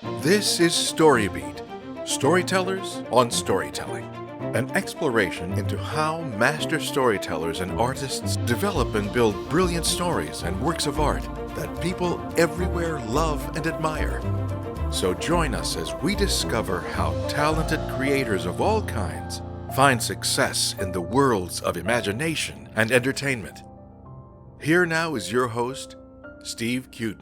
This is StoryBeat, Storytellers on Storytelling, an exploration into how master storytellers and artists develop and build brilliant stories and works of art that people everywhere love and admire. So join us as we discover how talented creators of all kinds find success in the worlds of imagination and entertainment. Here now is your host, Steve Cuden.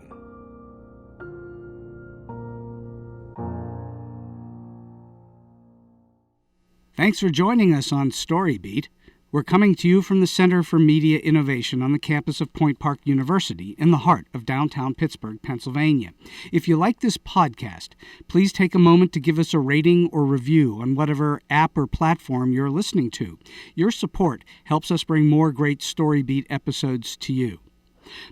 Thanks for joining us on StoryBeat. We're coming to you from the Center for Media Innovation on the campus of Point Park University in the heart of downtown Pittsburgh, Pennsylvania. If you like this podcast, please take a moment to give us a rating or review on whatever app or platform you're listening to. Your support helps us bring more great StoryBeat episodes to you.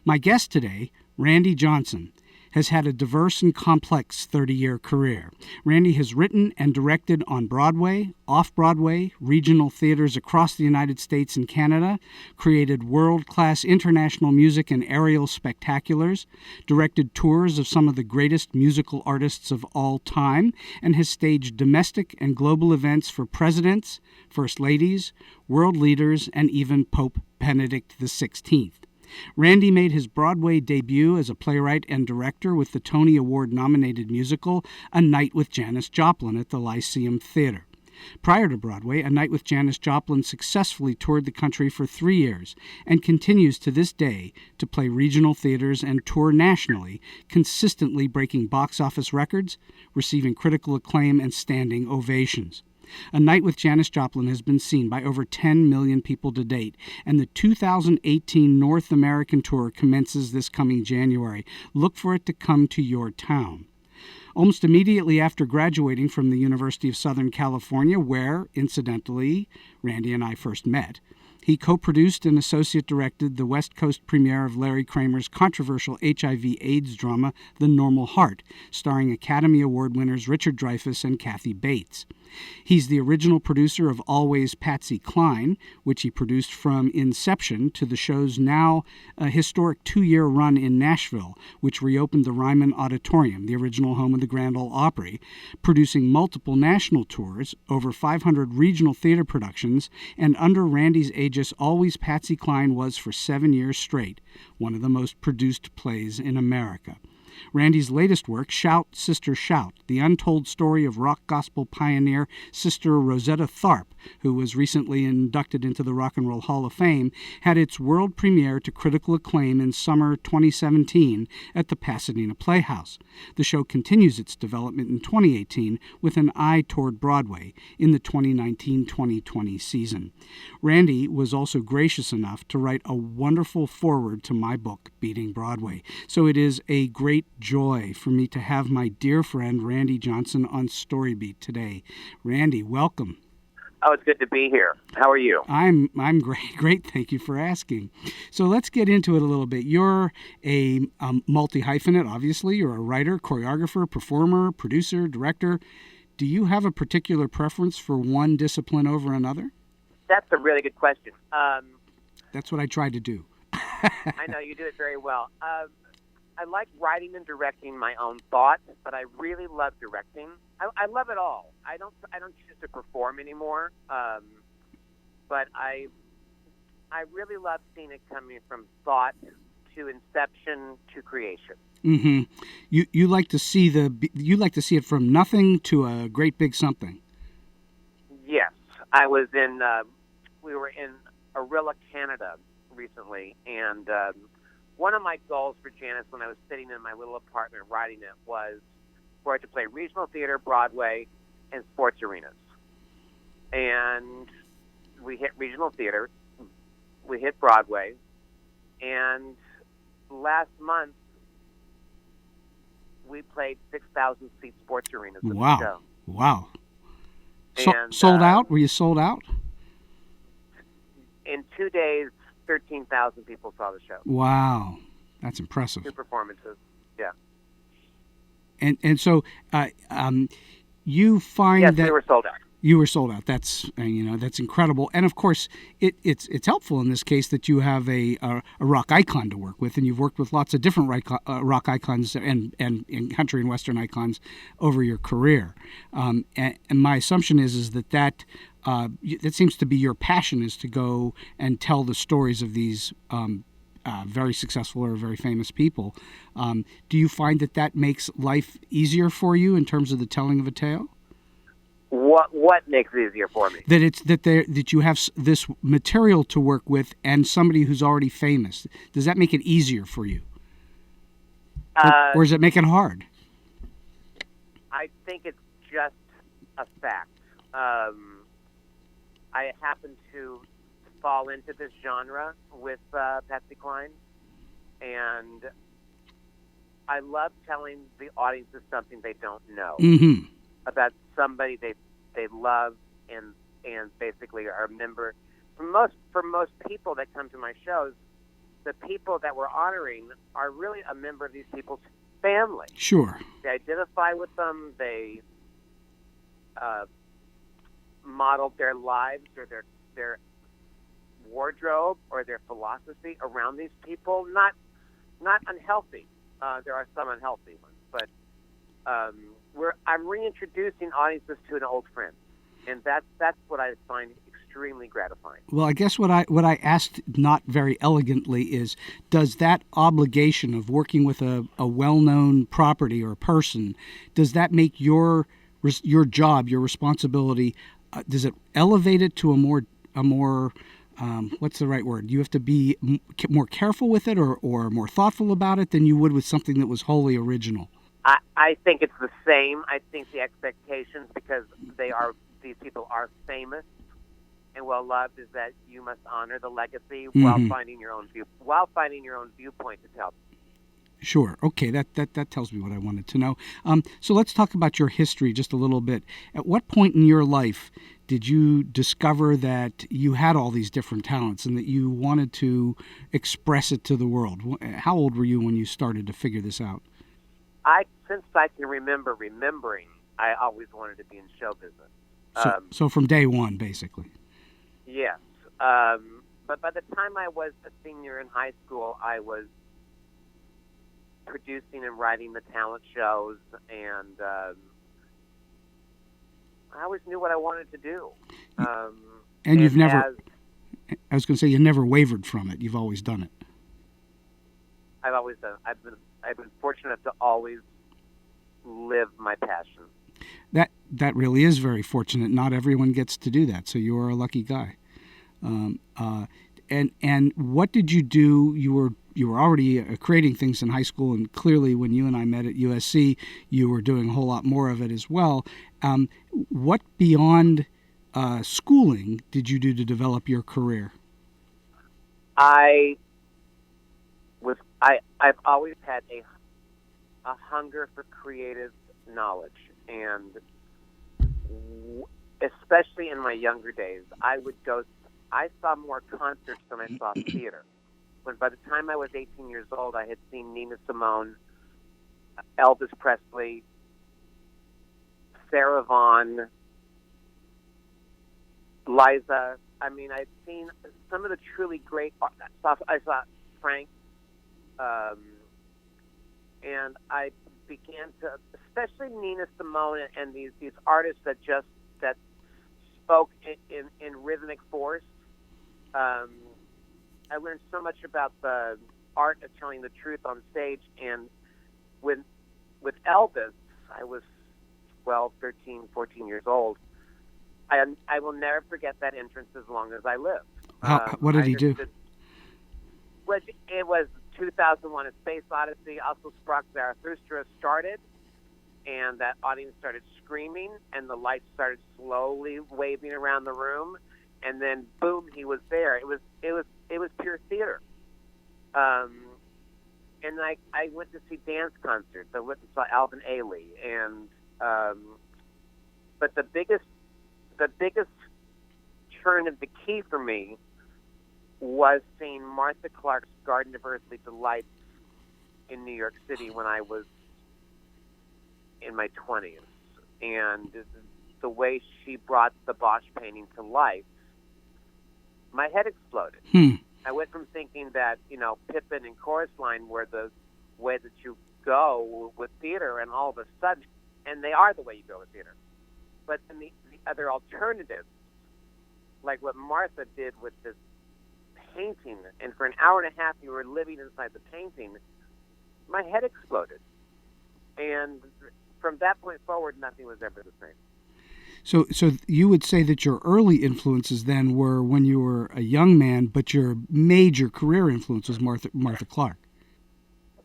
My guest today, Randy Johnson, has had a diverse and complex 30-year career. Randy has written and directed on Broadway, off-Broadway, regional theaters across the United States and Canada, created world-class international music and aerial spectaculars, directed tours of some of the greatest musical artists of all time, and has staged domestic and global events for presidents, first ladies, world leaders, and even Pope Benedict XVI. Randy made his Broadway debut as a playwright and director with the Tony Award-nominated musical A Night with Janis Joplin at the Lyceum Theatre. Prior to Broadway, A Night with Janis Joplin successfully toured the country for 3 years and continues to this day to play regional theaters and tour nationally, consistently breaking box office records, receiving critical acclaim and standing ovations. A Night with Janis Joplin has been seen by over 10 million people to date, and the 2018 North American tour commences this coming January. Look for it to come to your town. Almost immediately after graduating from the University of Southern California, where, incidentally, Randy and I first met, he co-produced and associate directed the West Coast premiere of Larry Kramer's controversial HIV/AIDS drama, The Normal Heart, starring Academy Award winners Richard Dreyfuss and Kathy Bates. He's the original producer of Always Patsy Cline, which he produced from inception to the show's now historic 2-year run in Nashville, which reopened the Ryman Auditorium, the original home of the Grand Ole Opry, producing multiple national tours, over 500 regional theater productions, and under Randy's aegis, Always Patsy Cline was for 7 years straight one of the most produced plays in America. Randy's latest work, Shout, Sister Shout, the untold story of rock gospel pioneer Sister Rosetta Tharpe, who was recently inducted into the Rock and Roll Hall of Fame, had its world premiere to critical acclaim in summer 2017 at the Pasadena Playhouse. The show continues its development in 2018 with an eye toward Broadway in the 2019-2020 season. Randy was also gracious enough to write a wonderful foreword to my book, Beating Broadway. So it is a great joy for me to have my dear friend Randy Johnson on StoryBeat today. Randy, welcome. Oh, it's good to be here. How are you? I'm great. Thank you for asking. So let's get into it a little bit. You're a multi-hyphenate, obviously. You're a writer, choreographer, performer, producer, director. Do you have a particular preference for one discipline over another? That's a really good question. That's what I tried to do. I know you did it very well. I like writing and directing my own thoughts, but I really love directing. I love it all. I don't choose to perform anymore, but I really love seeing it coming from thought to inception to creation. Mm-hmm. You like to see it from nothing to a great big something. Yes, we were in Arilla, Canada recently, and one of my goals for Janis when I was sitting in my little apartment writing it was for it to play regional theater, Broadway, and sports arenas. And we hit regional theater, we hit Broadway, and last month we played 6,000-seat sports arenas at the show. Wow. And, sold out? Were you sold out? In 2 days, 13,000 people saw the show. Wow, that's impressive. 2 performances, yeah. And so you find yes, that... we were sold out. You were sold out. That's that's incredible. And of course, it's helpful in this case that you have a rock icon to work with, and you've worked with lots of different rock icons and country and western icons over your career. And my assumption is that seems to be your passion, is to go and tell the stories of these very successful or very famous people. Do you find that makes life easier for you in terms of the telling of a tale? What makes it easier for me? That you have this material to work with and somebody who's already famous. Does that make it easier for you, or does it make it hard? I think it's just a fact. I happen to fall into this genre with Patsy Cline, and I love telling the audiences something they don't know. Mm-hmm. About somebody they love and basically are a member. For most people that come to my shows, the people that we're honoring are really a member of these people's family. Sure. They identify with them. They modeled their lives or their wardrobe or their philosophy around these people. Not unhealthy. There are some unhealthy ones, but I'm reintroducing audiences to an old friend, and that's what I find extremely gratifying. Well, I guess what I asked not very elegantly is, does that obligation of working with a well-known property or person, does that make your job, your responsibility, does it elevate it to a more what's the right word? You have to be more careful with it or more thoughtful about it than you would with something that was wholly original? I think it's the same. I think the expectations, because these people are famous and well loved, is that you must honor the legacy while finding your own viewpoint to tell. Sure. Okay, that tells me what I wanted to know. So let's talk about your history just a little bit. At what point in your life did you discover that you had all these different talents and that you wanted to express it to the world? How old were you when you started to figure this out? Since I can remembering, I always wanted to be in show business. So from day one, basically. Yes. But by the time I was a senior in high school, I was producing and writing the talent shows, and I always knew what I wanted to do. And you've never, I was going to say, you never wavered from it. You've always done it. I've always done it. I've been fortunate enough to always live my passion. That really is very fortunate. Not everyone gets to do that, so you are a lucky guy. And what did you do? You were already creating things in high school, and clearly when you and I met at USC, you were doing a whole lot more of it as well. What beyond schooling did you do to develop your career? I've always had a hunger for creative knowledge, and especially in my younger days, I saw more concerts than I saw theater. When by the time I was 18 years old, I had seen Nina Simone, Elvis Presley, Sarah Vaughan, Liza. I mean, I'd seen some of the truly great. I saw Frank, and I began to, especially Nina Simone and these artists that spoke in rhythmic force. I learned so much about the art of telling the truth on stage, and with Elvis, I was 12, 13, 14 years old. I will never forget that entrance as long as I live. What did he do? It was 2001: A Space Odyssey. Also, Sprach Zarathustra started, and that audience started screaming, and the lights started slowly waving around the room, and then boom, he was there. It was pure theater. And I went to see dance concerts. I went and saw Alvin Ailey, and but the biggest turn of the key for me was seeing Martha Clark's Garden of Earthly Delights in New York City when I was in my 20s. And the way she brought the Bosch painting to life, my head exploded. I went from thinking that, Pippin and Chorus Line were the way that you go with theater, and all of a sudden, and they are the way you go with theater. But then the other alternatives, like what Martha did with this painting, and for an hour and a half you were living inside the painting, my head exploded. And from that point forward, nothing was ever the same. So you would say that your early influences then were when you were a young man, but your major career influence was Martha Clark.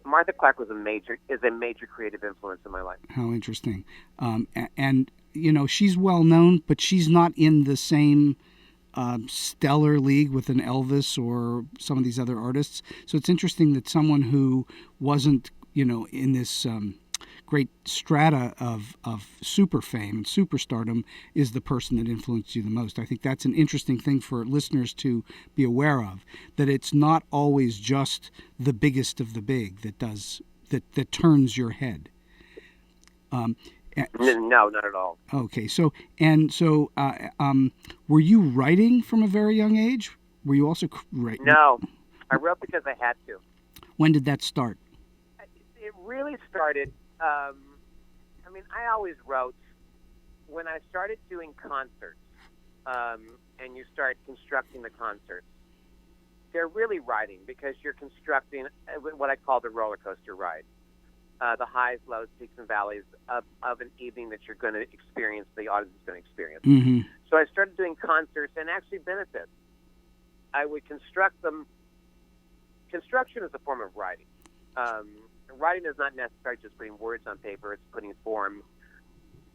Martha Clark is a major creative influence in my life. How interesting. And she's well known, but she's not in the same stellar league with an Elvis or some of these other artists. So it's interesting that someone who wasn't, in this great strata of super fame and superstardom is the person that influenced you the most. I think that's an interesting thing for listeners to be aware of, that it's not always just the biggest of the big that turns your head. No, not at all. Okay, so were you writing from a very young age? Were you also writing? No, I wrote because I had to. When did that start? It really started. I always wrote when I started doing concerts, and you start constructing the concerts. They're really writing because you're constructing what I call the roller coaster ride. The highs, lows, peaks, and valleys of an evening that you're going to experience, the audience is going to experience. Mm-hmm. So I started doing concerts and actually benefits. I would construct them. Construction is a form of writing. Writing is not necessarily just putting words on paper. It's putting form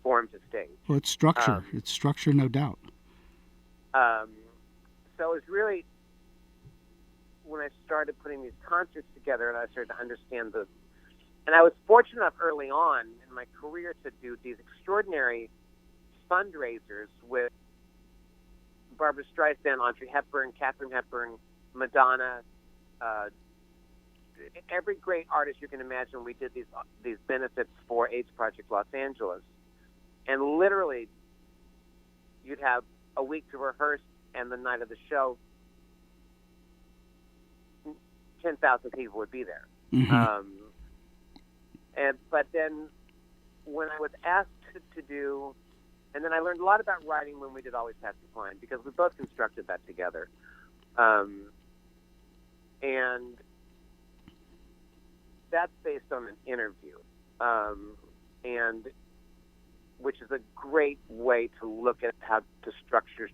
to stage. Well, it's structure. It's structure, no doubt. So it was really when I started putting these concerts together and I started to understand and I was fortunate enough early on in my career to do these extraordinary fundraisers with Barbra Streisand, Audrey Hepburn, Katharine Hepburn, Madonna, every great artist you can imagine. We did these benefits for AIDS Project Los Angeles. And literally, you'd have a week to rehearse, and the night of the show, 10,000 people would be there. Mm-hmm. But then when I was asked to do, and then I learned a lot about writing when we did Always Patsy Cline, because we both constructed that together. And that's based on an interview, and which is a great way to look at how to structure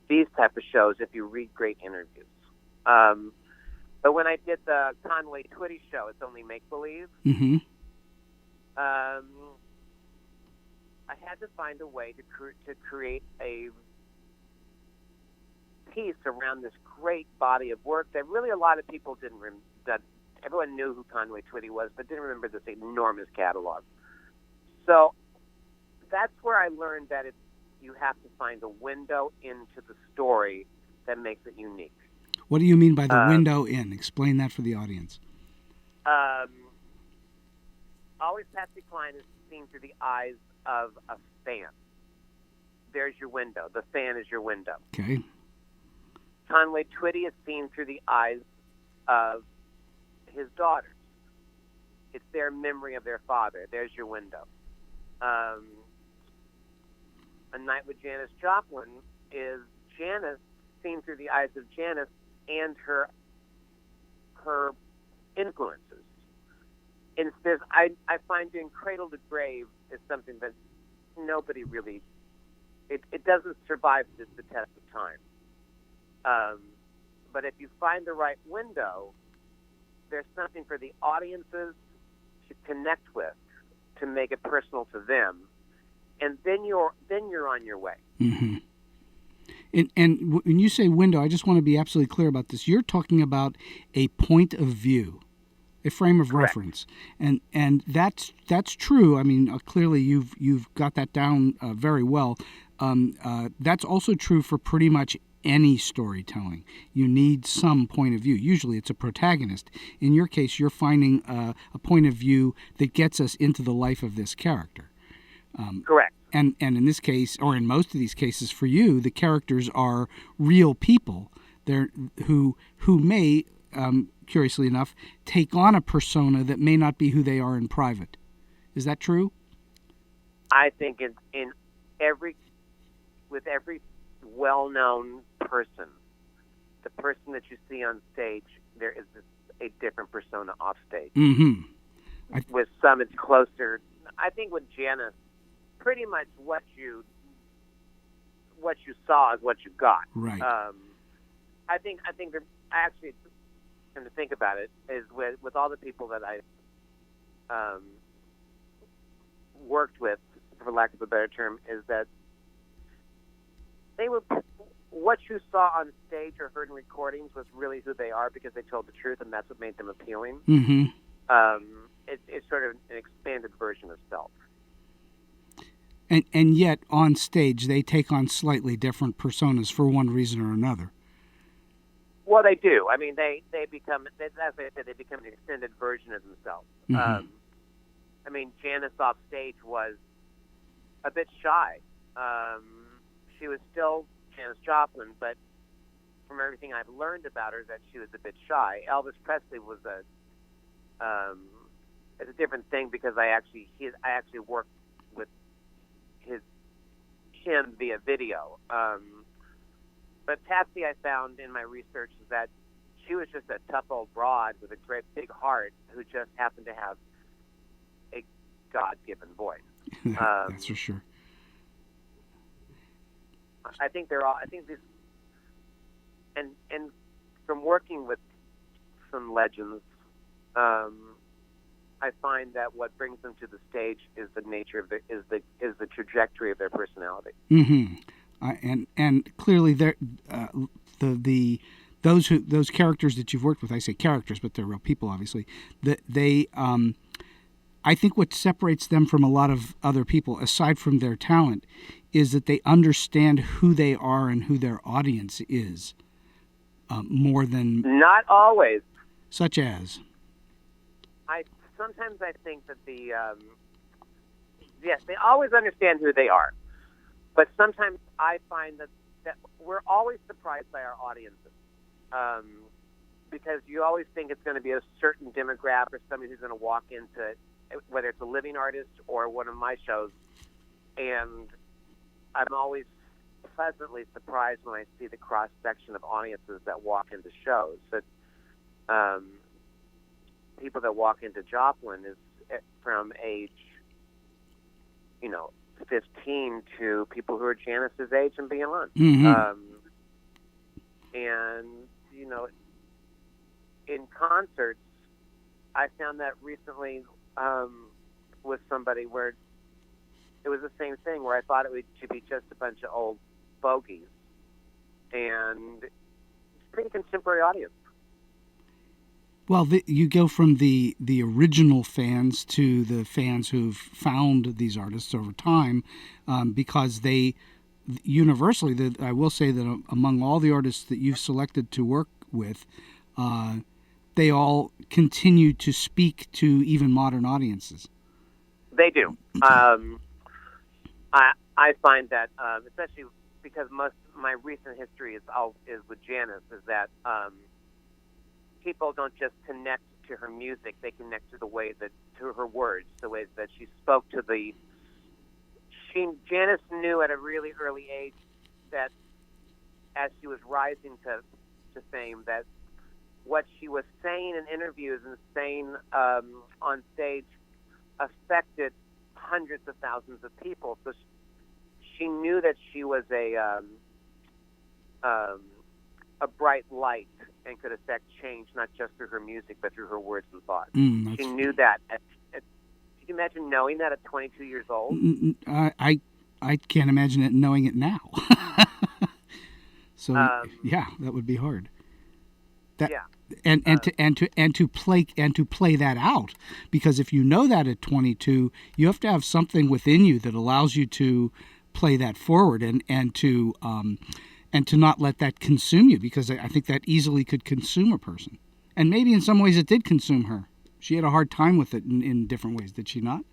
these type of shows if you read great interviews. But when I did the Conway Twitty show, It's Only Make Believe, mm-hmm. I had to find a way to create a piece around this great body of work that really a lot of people didn't that everyone knew who Conway Twitty was, but didn't remember this enormous catalog. So that's where I learned that you have to find a window into the story that makes it unique. What do you mean by the window in? Explain that for the audience. Always Patsy Cline is seen through the eyes of a fan. There's your window. The fan is your window. Okay. Conway Twitty is seen through the eyes of his daughters. It's their memory of their father. There's your window. A Night with Janis Joplin is Janis seen through the eyes of Janis and her influences. And I find doing Cradle to Grave is something that nobody really, it doesn't survive the test of time. But if you find the right window, there's something for the audiences to connect with, to make it personal to them, and then you're on your way. Mm-hmm. And when you say window, I just want to be absolutely clear about this. You're talking about a point of view, a frame of Correct. reference, and that's true. I mean, clearly you've got that down very well. That's also true for pretty much any storytelling. You need some point of view. Usually it's a protagonist. In your case, you're finding a point of view that gets us into the life of this character. Correct. And in this case, or in most of these cases for you, the characters are real people. They're who may, curiously enough, take on a persona that may not be who they are in private. Is that true? I think with every well-known person, the person that you see on stage, there is a different persona off stage. Mm-hmm. With some, it's closer. I think with Janis, pretty much what you saw is what you got. Right. I think there, actually, and to think about it, is with all the people that I worked with, for lack of a better term, is that they were, what you saw on stage or heard in recordings was really who they are because they told the truth, and that's what made them appealing. Mm-hmm. It's sort of an expanded version of self. And yet, on stage, they take on slightly different personas for one reason or another. Well, they do. I mean, they become, as I said, they become an extended version of themselves. Mm-hmm. I mean, Janis off stage was a bit shy. She was still Janis Joplin, but from everything I've learned about her, that she was a bit shy. Elvis Presley was it's a different thing because I actually worked with him via video. But Patsy, I found in my research, is that she was just a tough old broad with a great big heart who just happened to have a God-given voice. That's for sure. I think this, and from working with some legends, I find that what brings them to the stage is the nature of the trajectory of their personality. Mm-hmm. And clearly, those characters that you've worked with, I say characters, but they're real people, obviously. I think what separates them from a lot of other people, aside from their talent, is that they understand who they are and who their audience is, more than... Not always. Such as? Sometimes I think that yes, they always understand who they are. But sometimes I find that we're always surprised by our audiences. Because you always think it's going to be a certain demographic or somebody who's going to walk into, whether it's a living artist or one of my shows. And I'm always pleasantly surprised when I see the cross-section of audiences that walk into shows. That people that walk into Joplin is from age, 15 to people who are Janis's age and beyond. Mm-hmm. And, in concerts, I found that recently with somebody where it was the same thing, where I thought it should be just a bunch of old fogies. And it's a pretty contemporary audience. Well, you go from the original fans to the fans who've found these artists over time, because they universally, I will say that among all the artists that you've selected to work with, they all continue to speak to even modern audiences. They do. I find that, especially because most of my recent history is with Janis, is that people don't just connect to her music; they connect to to her words, the ways that she spoke to Janis knew at a really early age that as she was rising to fame, that what she was saying in interviews and saying on stage affected hundreds of thousands of people. So she knew that she was a bright light and could affect change not just through her music but through her words and thoughts. She knew that. Can you imagine knowing that at 22 years old? I can't imagine it knowing it now. So yeah, that would be hard. And to play that out, because if you know that at 22, you have to have something within you that allows you to play that forward and to not let that consume you, because I think that easily could consume a person. And maybe in some ways it did consume her. She had a hard time with it in different ways, did she not?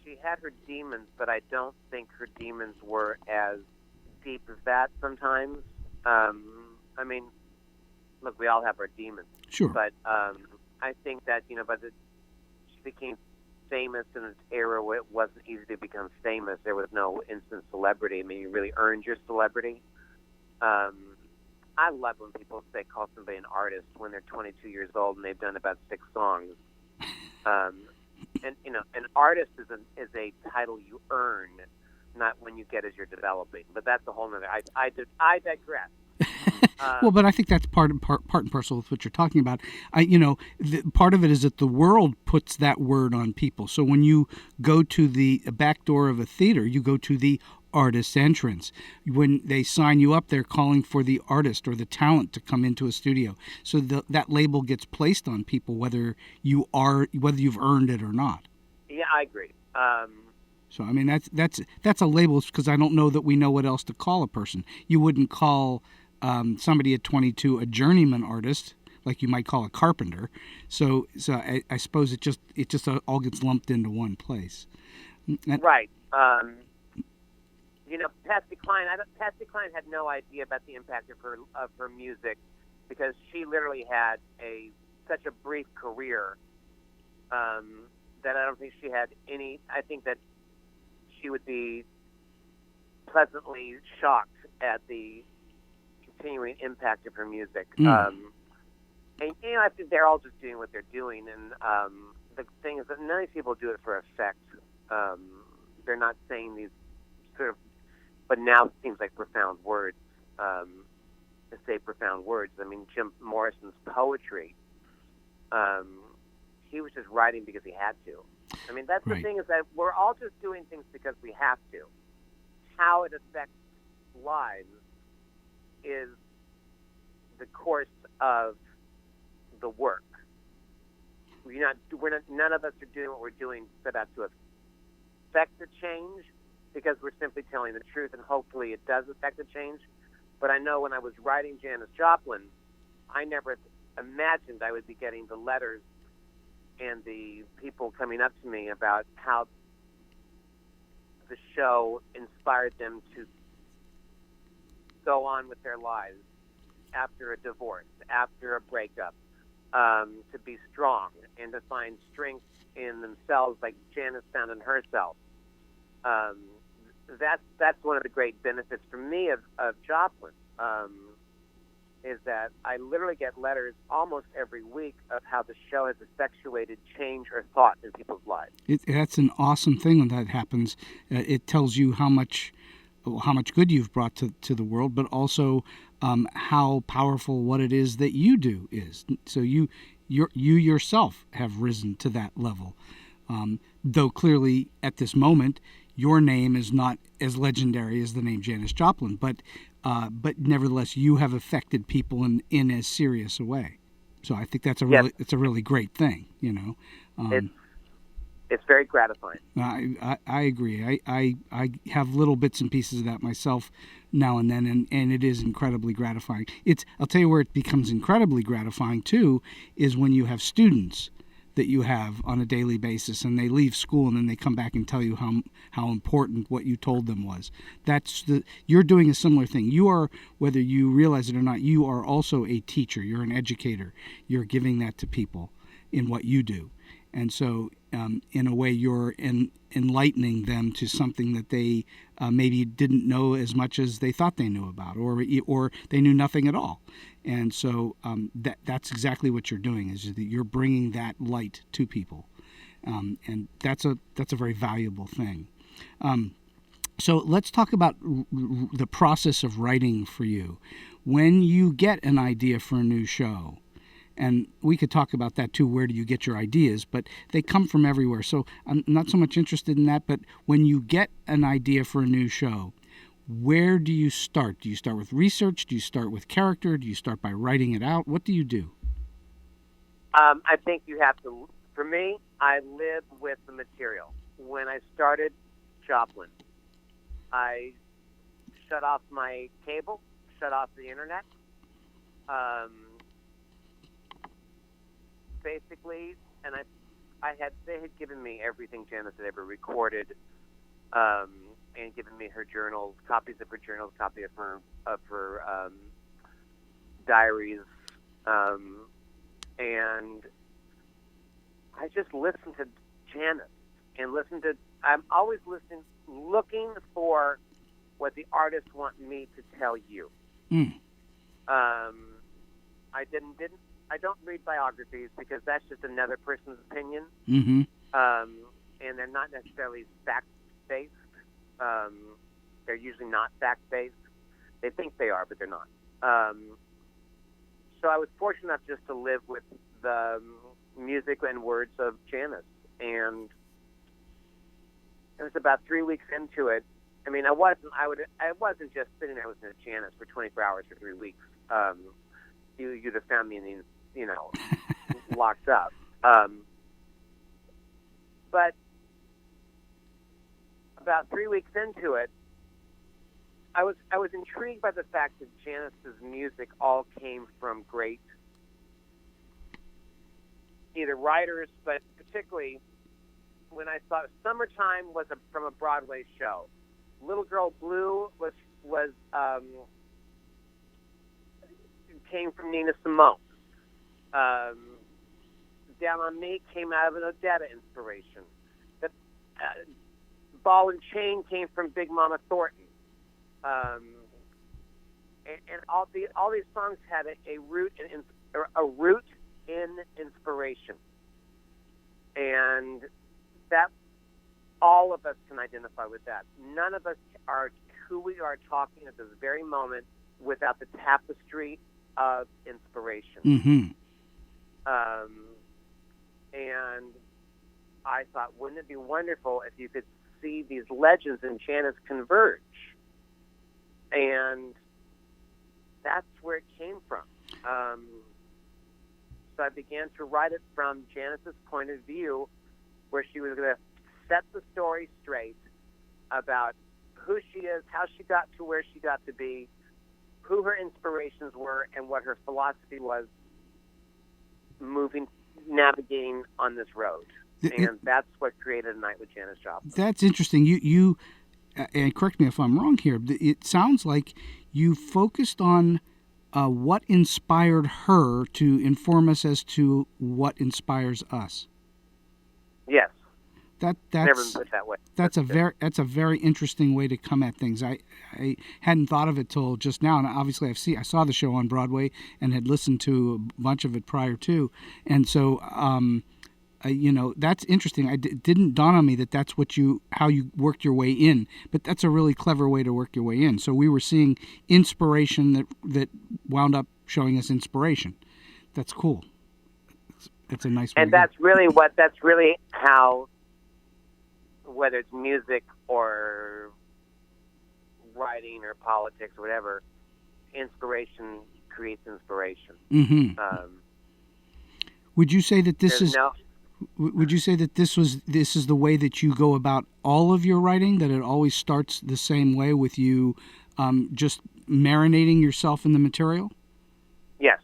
She had her demons, but I don't think her demons were as deep as that sometimes. I mean, look, we all have our demons. Sure. But I think that, you know, she became famous in an era where it wasn't easy to become famous. There was no instant celebrity. I mean, you really earned your celebrity. I love when people call somebody an artist when they're 22 years old and they've done about 6 songs. And you know, an artist is a title you earn, not when you get as you're developing. But that's a whole nother. I digress. Well, but I think that's part and parcel with what you're talking about. Part of it is that the world puts that word on people. So when you go to the back door of a theater, you go to the artist's entrance. When they sign you up, they're calling for the artist or the talent to come into a studio. So that label gets placed on people, whether you've earned it or not. Yeah, I agree. So I mean that's a label, because I don't know that we know what else to call a person. You wouldn't call somebody at 22 a journeyman artist like you might call a carpenter. So I suppose it just all gets lumped into one place. Right. You know, Patsy Cline had no idea about the impact of her music, because she literally had such a brief career that I don't think she had any. I think that she would be pleasantly shocked at the continuing impact of her music. And you know, I think they're all just doing what they're doing, and the thing is that none of these people do it for effect. They're not saying these sort of, but now it seems like profound words, to say profound words. I mean, Jim Morrison's poetry, he was just writing because he had to. I mean, that's right. The thing is that we're all just doing things because we have to. How it affects lives is the course of the work. None of us are doing what we're doing set out to affect the change, because we're simply telling the truth, and hopefully it does affect the change. But I know when I was writing Janis Joplin, I never imagined I would be getting the letters and the people coming up to me about how the show inspired them to go on with their lives after a divorce, after a breakup, to be strong and to find strength in themselves like Janis found in herself. That's one of the great benefits for me of Joplin, is that I literally get letters almost every week of how the show has effectuated change or thought in people's lives. That's an awesome thing when that happens. It tells you how much good you've brought to the world, but also how powerful what it is that you do is. So you yourself have risen to that level, though clearly at this moment your name is not as legendary as the name Janis Joplin, but nevertheless you have affected people in as serious a way. So I think that's a really great thing, you know. It's very gratifying. I agree. I have little bits and pieces of that myself now and then, and it is incredibly gratifying. I'll tell you where it becomes incredibly gratifying too is when you have students that you have on a daily basis, and they leave school and then they come back and tell you how important what you told them was. You're doing a similar thing. You are, whether you realize it or not, you are also a teacher. You're an educator. You're giving that to people in what you do. And so, in a way, you're enlightening them to something that they maybe didn't know as much as they thought they knew about, or they knew nothing at all. And so that's exactly what you're doing, is that you're bringing that light to people, and that's a very valuable thing. So let's talk about the process of writing for you. When you get an idea for a new show, and we could talk about that too, where do you get your ideas, but they come from everywhere. So I'm not so much interested in that, but when you get an idea for a new show, where do you start? Do you start with research? Do you start with character? Do you start by writing it out? What do you do? I think you have to, for me, I live with the material. When I started Joplin, I shut off my cable, shut off the internet, basically, and I they had given me everything Janis had ever recorded, and given me her journals, copies of her journals, copy of her diaries, and I just listened to Janis and I'm always looking for what the artists want me to tell you. I don't read biographies because that's just another person's opinion. Mm-hmm. And they're not necessarily fact-based. They're usually not fact-based. They think they are, but they're not. So I was fortunate enough just to live with the music and words of Janis. And it was about 3 weeks into it. I mean, I wasn't just sitting there listening to Janis for 24 hours for 3 weeks. You'd have found me in locked up. But about 3 weeks into it, I was intrigued by the fact that Janis's music all came from great either writers, but particularly when I saw Summertime was from a Broadway show. Little Girl Blue came from Nina Simone. Down on Me came out of an Odetta inspiration. The Ball and Chain came from Big Mama Thornton. And all these songs had a root in inspiration, and that all of us can identify with that. None of us are who we are talking at this very moment without the tapestry of inspiration. Mm-hmm. And I thought, wouldn't it be wonderful if you could see these legends in Janis converge? And that's where it came from. So I began to write it from Janis's point of view, where she was going to set the story straight about who she is, how she got to where she got to be, who her inspirations were, and what her philosophy was navigating on this road. And that's what created A Night with Janis Joplin. That's interesting. You and correct me if I'm wrong here, it sounds like you focused on what inspired her to inform us as to what inspires us. Yes. That's never put it that way. That's a very interesting way to come at things. I hadn't thought of it till just now, and obviously I saw the show on Broadway and had listened to a bunch of it prior to, and so that's interesting. It didn't dawn on me that that's how you worked your way in, but that's a really clever way to work your way in. So we were seeing inspiration that wound up showing us inspiration. That's cool. It's a nice way. And that's really how, whether it's music or writing or politics or whatever, inspiration creates inspiration. Mm-hmm. Would you say that this is? Would you say that this is the way that you go about all of your writing? That it always starts the same way with you, just marinating yourself in the material? Yes.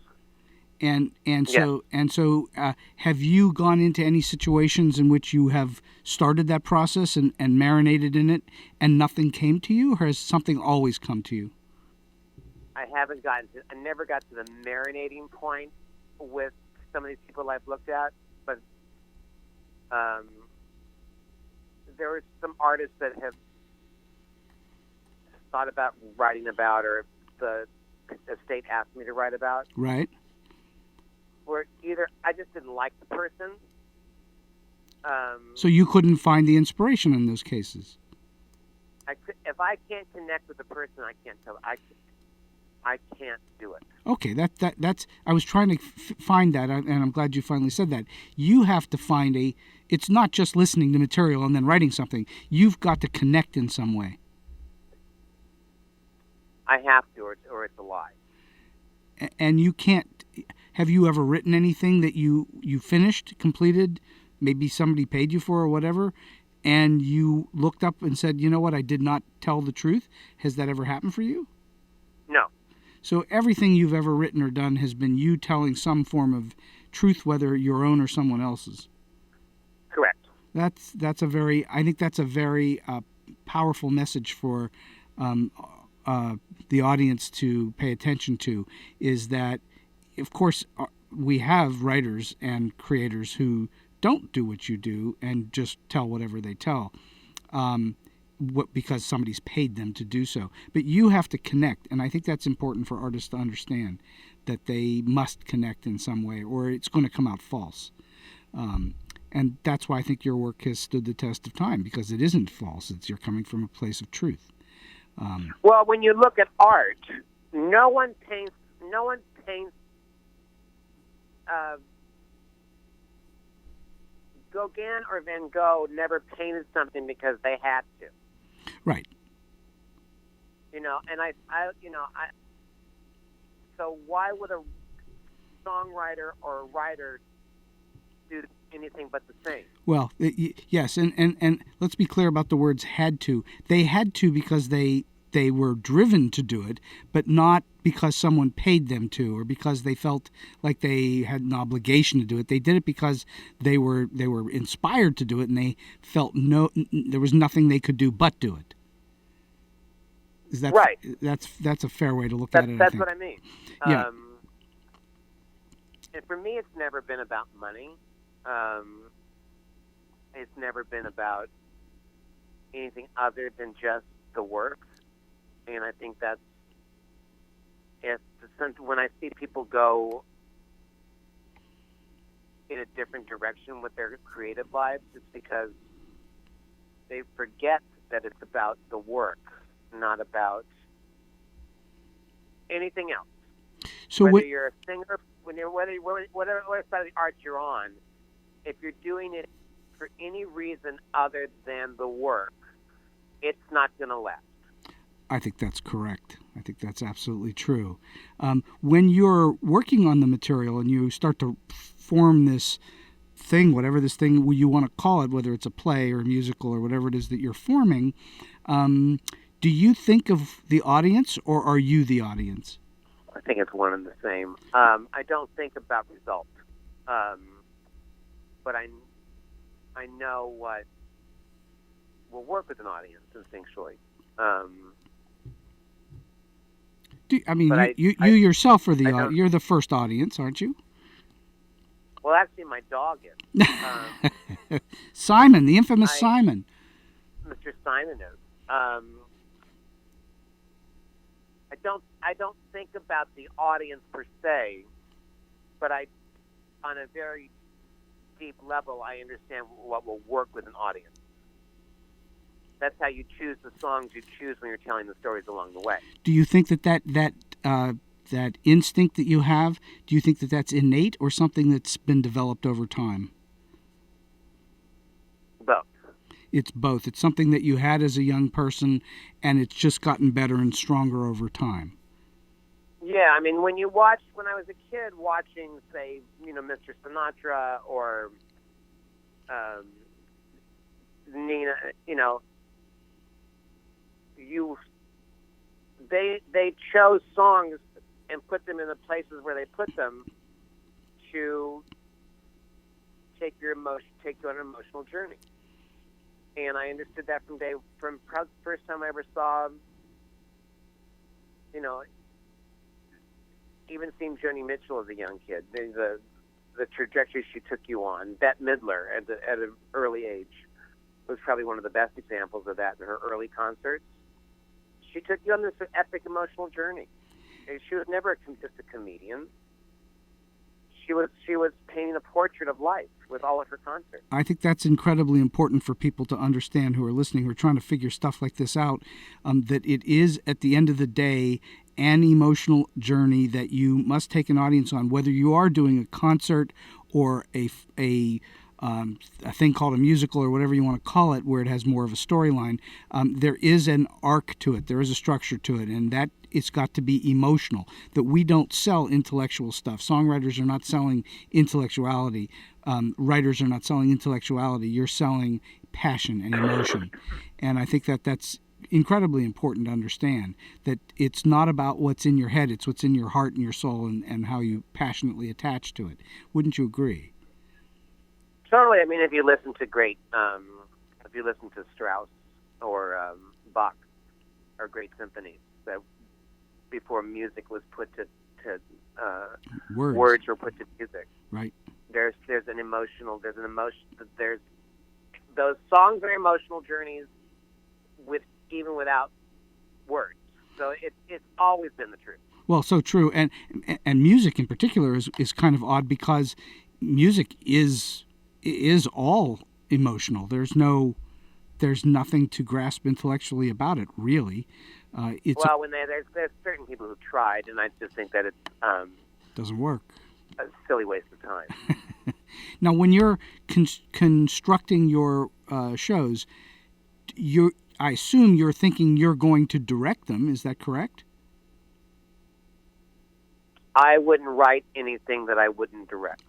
So have you gone into any situations in which you have started that process and marinated in it, and nothing came to you, or has something always come to you? I never got to the marinating point with some of these people I've looked at, but there are some artists that have thought about writing about, or the estate asked me to write about. Right. Where either I just didn't like the person. So you couldn't find the inspiration in those cases. If I can't connect with the person, I can't tell. I can't do it. Okay, that's. I was trying to find that, and I'm glad you finally said that. You have to find it's not just listening to material and then writing something. You've got to connect in some way. I have to, or it's a lie. And you can't. Have you ever written anything that you finished, completed, maybe somebody paid you for or whatever, and you looked up and said, you know what, I did not tell the truth? Has that ever happened for you? No. So everything you've ever written or done has been you telling some form of truth, whether your own or someone else's. That's a very, I think that's a very powerful message for the audience to pay attention to, is that, of course, we have writers and creators who don't do what you do and just tell whatever they tell because somebody's paid them to do so. But you have to connect, and I think that's important for artists to understand, that they must connect in some way or it's going to come out false. And that's why I think your work has stood the test of time, because it isn't false. You're coming from a place of truth. Well, when you look at art, no one paints. Gauguin or Van Gogh never painted something because they had to. Right. And so why would a songwriter or a writer do anything but the same? Well, yes, and let's be clear about the words "had to." They had to because they were driven to do it, but not because someone paid them to, or because they felt like they had an obligation to do it. They did it because they were inspired to do it, and they felt there was nothing they could do but do it. Is that right? That's a fair way to look at it. That's what I mean. Yeah. And for me, it's never been about money. It's never been about anything other than just the work. And I think when I see people go in a different direction with their creative lives, it's because they forget that it's about the work, not about anything else. So whether you're a singer, whatever side of the art you're on, if you're doing it for any reason other than the work, it's not going to last. I think that's correct. I think that's absolutely true. When you're working on the material and you start to form this thing, whatever this thing you want to call it, whether it's a play or a musical or whatever it is that you're forming, do you think of the audience, or are you the audience? I think it's one and the same. I don't think about results, but I know what will work with an audience instinctually. You yourself are you're the first audience, aren't you? Well, actually, my dog is. Simon, the infamous Simon. Mr. Simon is. I don't think about the audience per se, but on a very deep level, I understand what will work with an audience. That's how you choose the songs you choose when you're telling the stories along the way. Do you think that instinct that you have, do you think that that's innate or something that's been developed over time? Both. It's both. It's something that you had as a young person, and it's just gotten better and stronger over time. Yeah, I mean, when I was a kid watching, say, Mr. Sinatra or Nina, they chose songs and put them in the places where they put them to take you on an emotional journey. And I understood that from the first time I ever saw, even seeing Joni Mitchell as a young kid, the trajectory she took you on. Bette Midler at an early age was probably one of the best examples of that in her early concerts. She took you on this epic emotional journey. And she was never just a comedian. She was painting a portrait of life with all of her concerts. I think that's incredibly important for people to understand who are listening, who are trying to figure stuff like this out, that it is, at the end of the day, an emotional journey that you must take an audience on, whether you are doing a concert or a thing called a musical or whatever you want to call it, where it has more of a storyline. There is an arc to it. There is a structure to it, and that it's got to be emotional. That we don't sell intellectual stuff. Songwriters are not selling intellectuality. Writers are not selling intellectuality. You're selling passion and emotion. And I think that's incredibly important to understand, that it's not about what's in your head, it's what's in your heart and your soul, and how you passionately attach to it. Wouldn't you agree? Totally. I mean, if you listen to Strauss or Bach or great symphonies, that before music was put to words were put to music. Right. There's those songs are emotional journeys even without words. So it's always been the truth. Well, so true, and music in particular is kind of odd because music is all emotional. There's nothing to grasp intellectually about it, really. There's certain people who tried, and I just think that it doesn't work. A silly waste of time. Now, when you're constructing your shows, I assume you're thinking you're going to direct them. Is that correct? I wouldn't write anything that I wouldn't direct.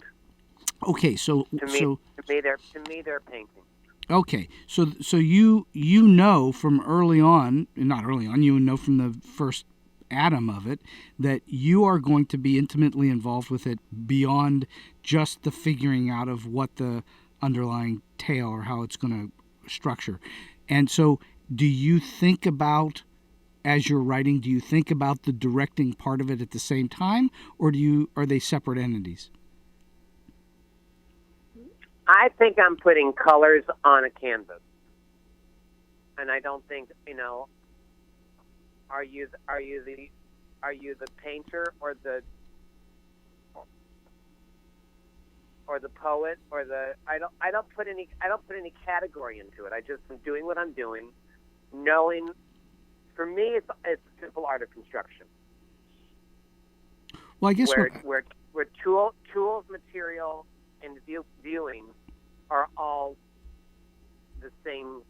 Okay, so to me they're paintings. Okay, so you know from early on, not early on, you know from the first atom of it that you are going to be intimately involved with it beyond just the figuring out of what the underlying tale or how it's going to structure. And so do you think about, as you're writing, do you think about the directing part of it at the same time, or are they separate entities? I think I'm putting colors on a canvas, and I don't think Are you the painter or the poet or I don't put any category into it. I just am doing what I'm doing, knowing. For me, it's a simple art of construction. Well, I guess where tools, material, and viewing are all the same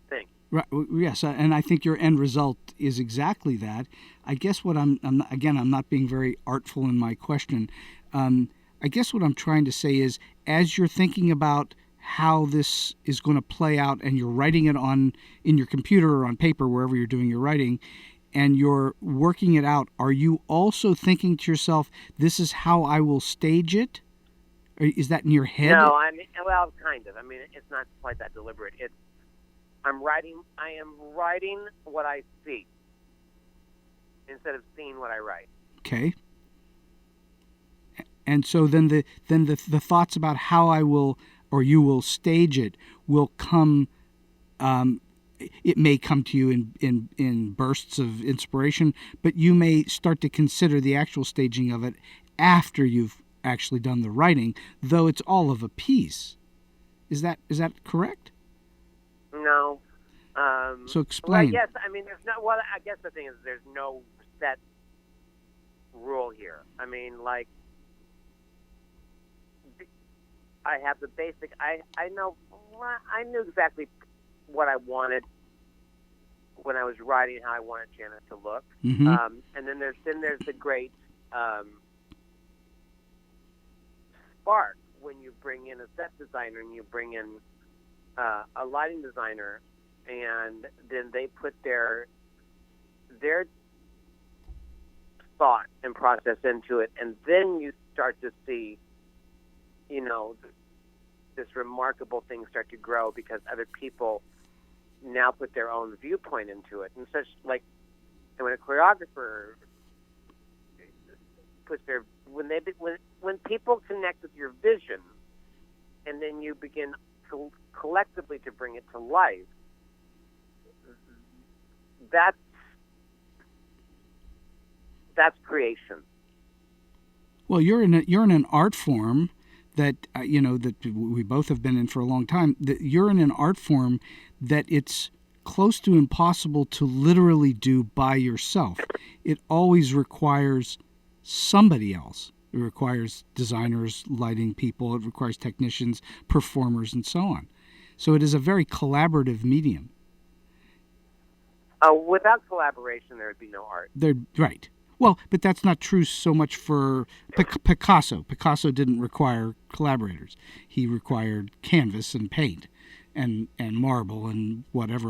thing. Right. Yes, and I think your end result is exactly that. I guess what I'm not being very artful in my question. I guess what I'm trying to say is, as you're thinking about how this is going to play out, and you're writing it in your computer or on paper, wherever you're doing your writing, and you're working it out, are you also thinking to yourself, "This is how I will stage it"? Or is that in your head? No, kind of. I mean, it's not quite that deliberate. I am writing what I see instead of seeing what I write. Okay. And so then the thoughts about how I will or you will stage it will come. It may come to you in bursts of inspiration, but you may start to consider the actual staging of it after you've actually done the writing, though it's all of a piece. Is that correct? No. So explain. Well, there's no. Well, I guess the thing is, there's no set rule here. I mean, like, I have the basic. I knew exactly what I wanted when I was writing, how I wanted Janis to look. Mm-hmm. And then there's the great spark when you bring in a set designer and you bring in a lighting designer, and then they put their thought and process into it, and then you start to see, this remarkable thing start to grow because other people now put their own viewpoint into it, and and when a choreographer puts when people connect with your vision, and then you begin collectively to bring it to life, that's creation. Well, you're in an art form that that we both have been in for a long time. That you're in an art form that it's close to impossible to literally do by yourself. It always requires somebody else. It requires designers, lighting people. It requires technicians, performers, and so on. So it is a very collaborative medium. Without collaboration, there would be no art. Right. Well, but that's not true so much for Picasso. Picasso didn't require collaborators. He required canvas and paint and marble and whatever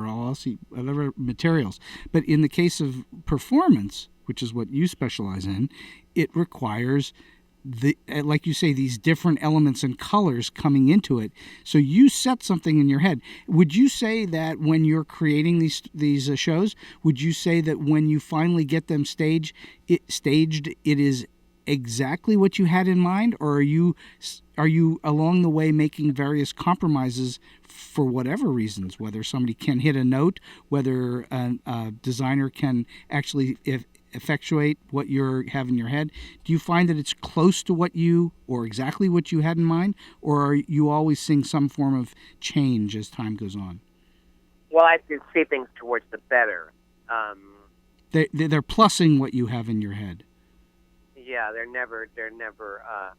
materials. But in the case of performance, which is what you specialize in, it requires like you say, these different elements and colors coming into it. So you set something in your head. Would you say that when you're creating these shows, would you say that when you finally get them staged, it is exactly what you had in mind, or are you along the way making various compromises for whatever reasons, whether somebody can hit a note, whether a designer can actually effectuate what you have in your head? Do you find that it's close to what or exactly what you had in mind, or are you always seeing some form of change as time goes on? Well, I can see things towards the better. They're plussing what you have in your head. Yeah, they're never,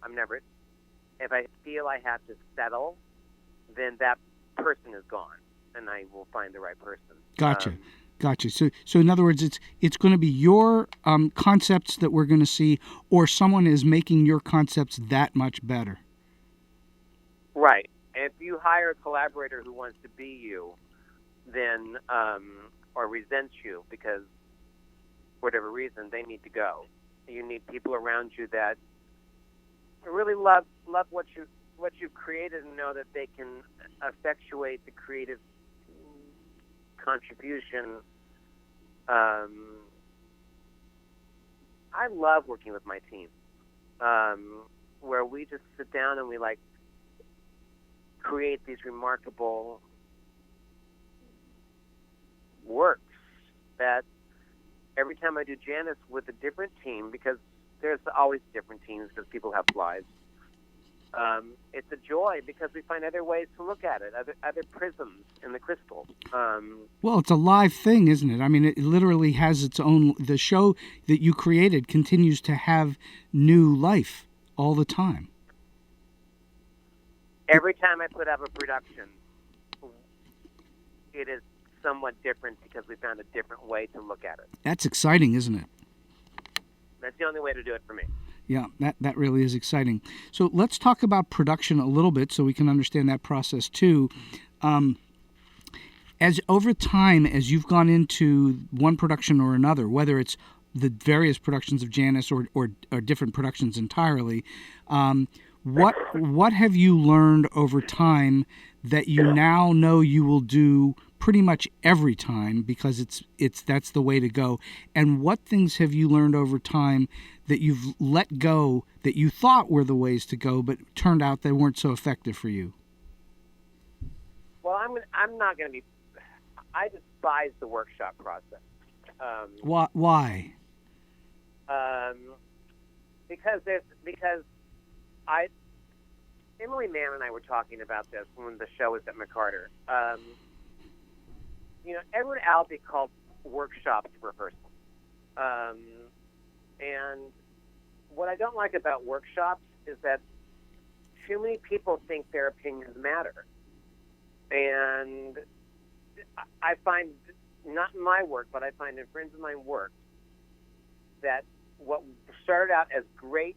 I'm never, if I feel I have to settle, then that person is gone, and I will find the right person. Gotcha. So in other words, it's going to be your concepts that we're going to see, or someone is making your concepts that much better. Right. If you hire a collaborator who wants to be you, then, or resents you because, for whatever reason, they need to go. You need people around you that really love what you've created and know that they can effectuate the creative contribution. I love working with my team, where we just sit down and we create these remarkable works that every time I do Janis with a different team, because there's always different teams because people have lives, it's a joy because we find other ways to look at it, other prisms in the crystal. Well, it's a live thing, isn't it? I mean, it literally has its own... The show that you created continues to have new life all the time. Every time I put up a production, it is somewhat different because we found a different way to look at it. That's exciting, isn't it? That's the only way to do it for me. Yeah, that really is exciting. So let's talk about production a little bit so we can understand that process too. As over time, as you've gone into one production or another, whether it's the various productions of Janis or different productions entirely, what have you learned over time that you now know you will do pretty much every time because that's the way to go? And what things have you learned over time that you've let go that you thought were the ways to go but turned out they weren't so effective for you? Well, I'm not going to be... I despise the workshop process. Why? Because Emily Mann and I were talking about this when the show was at McCarter. Edward Albee called workshops rehearsal. And what I don't like about workshops is that too many people think their opinions matter. And I find, not in my work, but I find in friends of mine work, that what started out as great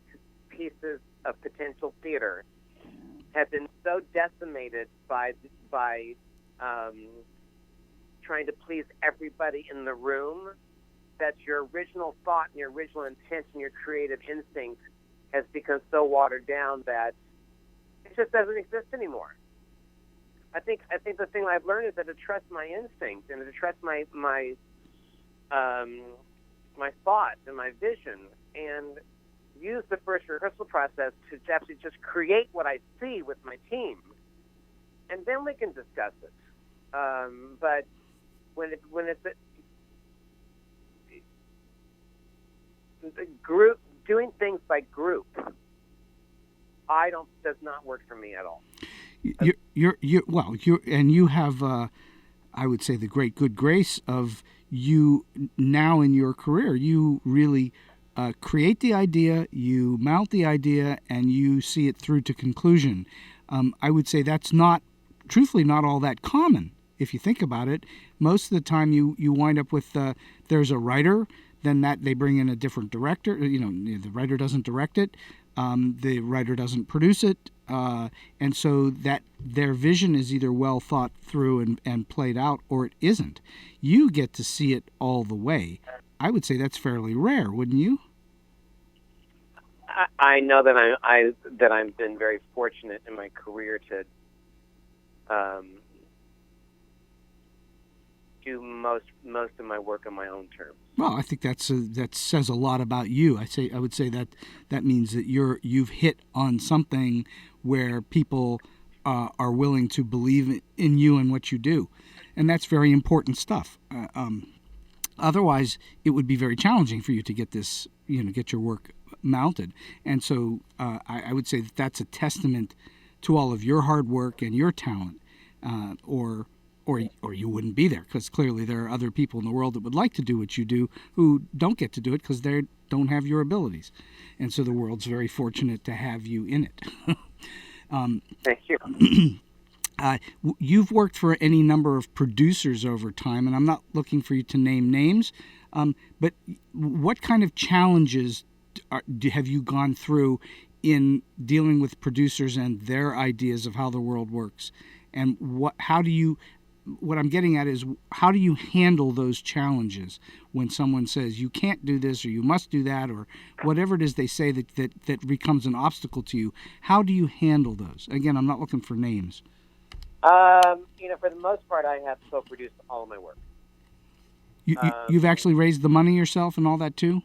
pieces of potential theater have been so decimated by trying to please everybody in the room that your original thought and your original intent and your creative instinct has become so watered down that it just doesn't exist anymore. I think the thing I've learned is that to trust my instinct and to trust my thoughts and my vision, and use the first rehearsal process to actually just create what I see with my team, and then we can discuss it. But when it's a group, doing things by group, does not work for me at all. You have, I would say, the great good grace of you now in your career. You really create the idea, you mount the idea, and you see it through to conclusion. I would say that's truthfully not all that common. If you think about it, most of the time you wind up with there's a writer, then that they bring in a different director. The writer doesn't direct it, the writer doesn't produce it, and so that their vision is either well thought through and played out, or it isn't. You get to see it all the way. I would say that's fairly rare, wouldn't you? I know that I've been very fortunate in my career to do most of my work on my own terms. Well, I think that says a lot about you. I would say that means that you've hit on something where people are willing to believe in you and what you do, and that's very important stuff. Otherwise, it would be very challenging for you to get this, get your work mounted. And so I would say that's a testament to all of your hard work and your talent, or you wouldn't be there, because clearly there are other people in the world that would like to do what you do who don't get to do it because they don't have your abilities. And so the world's very fortunate to have you in it. Thank you. You've worked for any number of producers over time, and I'm not looking for you to name names, but what kind of challenges have you gone through in dealing with producers and their ideas of how the world works? And what I'm getting at is, how do you handle those challenges when someone says you can't do this or you must do that, or whatever it is they say that becomes an obstacle to you? How do you handle those? Again, I'm not looking for names. For the most part, I have co-produced all of my work. You've actually raised the money yourself and all that too?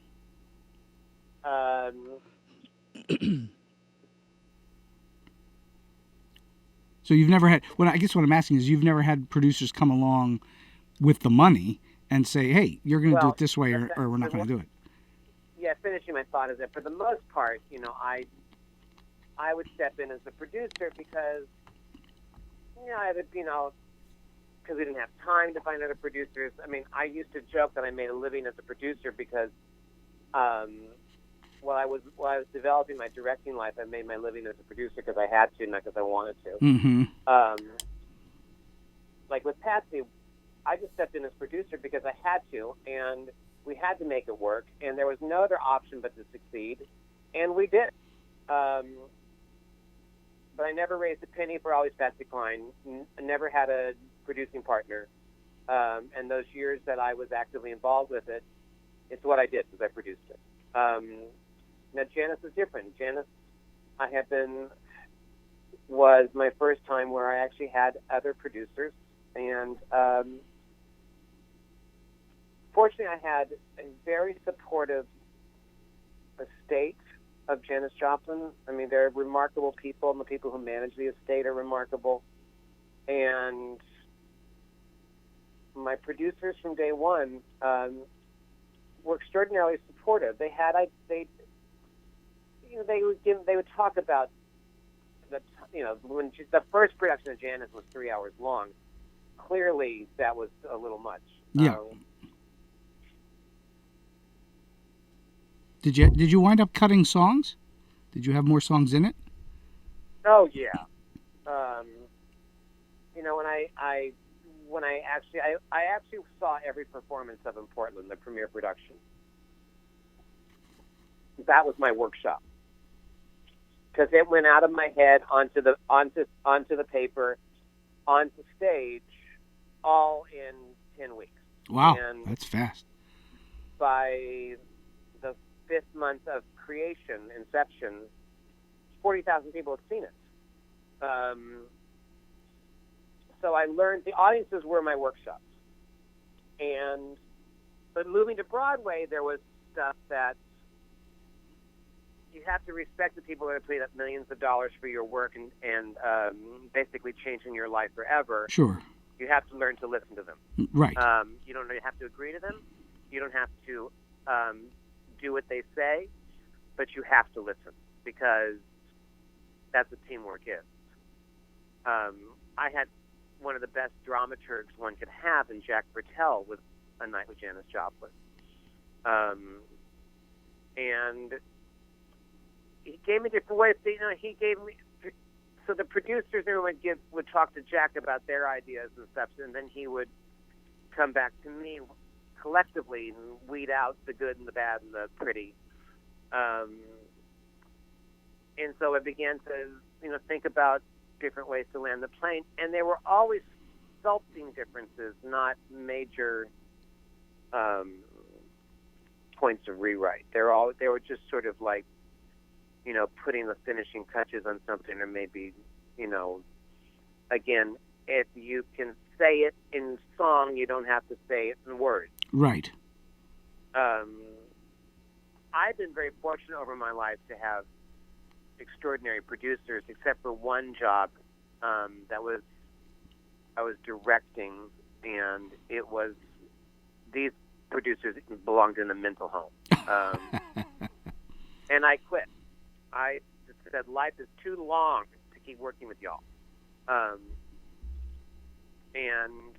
So you've never had, I guess what I'm asking is, you've never had producers come along with the money and say, hey, you're going to do it this way, or we're not going to do it. Yeah, finishing my thought is that for the most part, I would step in as a producer because, because we didn't have time to find other producers. I mean, I used to joke that I made a living as a producer because while I was developing my directing life, I made my living as a producer because I had to, not because I wanted to. Mm-hmm. Like with Patsy, I just stepped in as producer because I had to, and we had to make it work, and there was no other option but to succeed, and we did. But I never raised a penny for Always Patsy Cline. I never had a producing partner. And those years that I was actively involved with it, it's what I did, was I produced it. Now, Janis is different. Janis, was my first time where I actually had other producers. And fortunately, I had a very supportive estate of Janis Joplin. I mean, they're remarkable people, and the people who manage the estate are remarkable. And my producers from day one were extraordinarily supportive. They would talk about when the first production of Janis was 3 hours long. Clearly, that was a little much. Yeah. Did you wind up cutting songs? Did you have more songs in it? Oh yeah. When I actually saw every performance of In Portland, the premiere production. That was my workshop, because it went out of my head onto the paper, onto stage, all in 10 weeks. Wow, that's fast. By the 5th month of creation, inception, 40,000 people had seen it. So I learned the audiences were my workshops. But moving to Broadway, there was stuff that you have to respect the people that have paid up millions of dollars for your work and basically changing your life forever. Sure. You have to learn to listen to them. Right. You don't have to agree to them. You don't have to do what they say, but you have to listen, because that's what teamwork is. I had one of the best dramaturgs one could have in Jack Bertel with A Night with Janis Joplin. And he gave me different ways. He gave me, so the producers would talk to Jack about their ideas and stuff, and then he would come back to me collectively and weed out the good and the bad and the pretty. And so I began to, think about different ways to land the plane, and there were always sculpting differences, not major points of rewrite. They were just sort of like putting the finishing touches on something, or maybe, again, if you can say it in song, you don't have to say it in words. Right. I've been very fortunate over my life to have extraordinary producers, except for one job I was directing, and these producers belonged in a mental home. And I quit. I just said, life is too long to keep working with y'all. And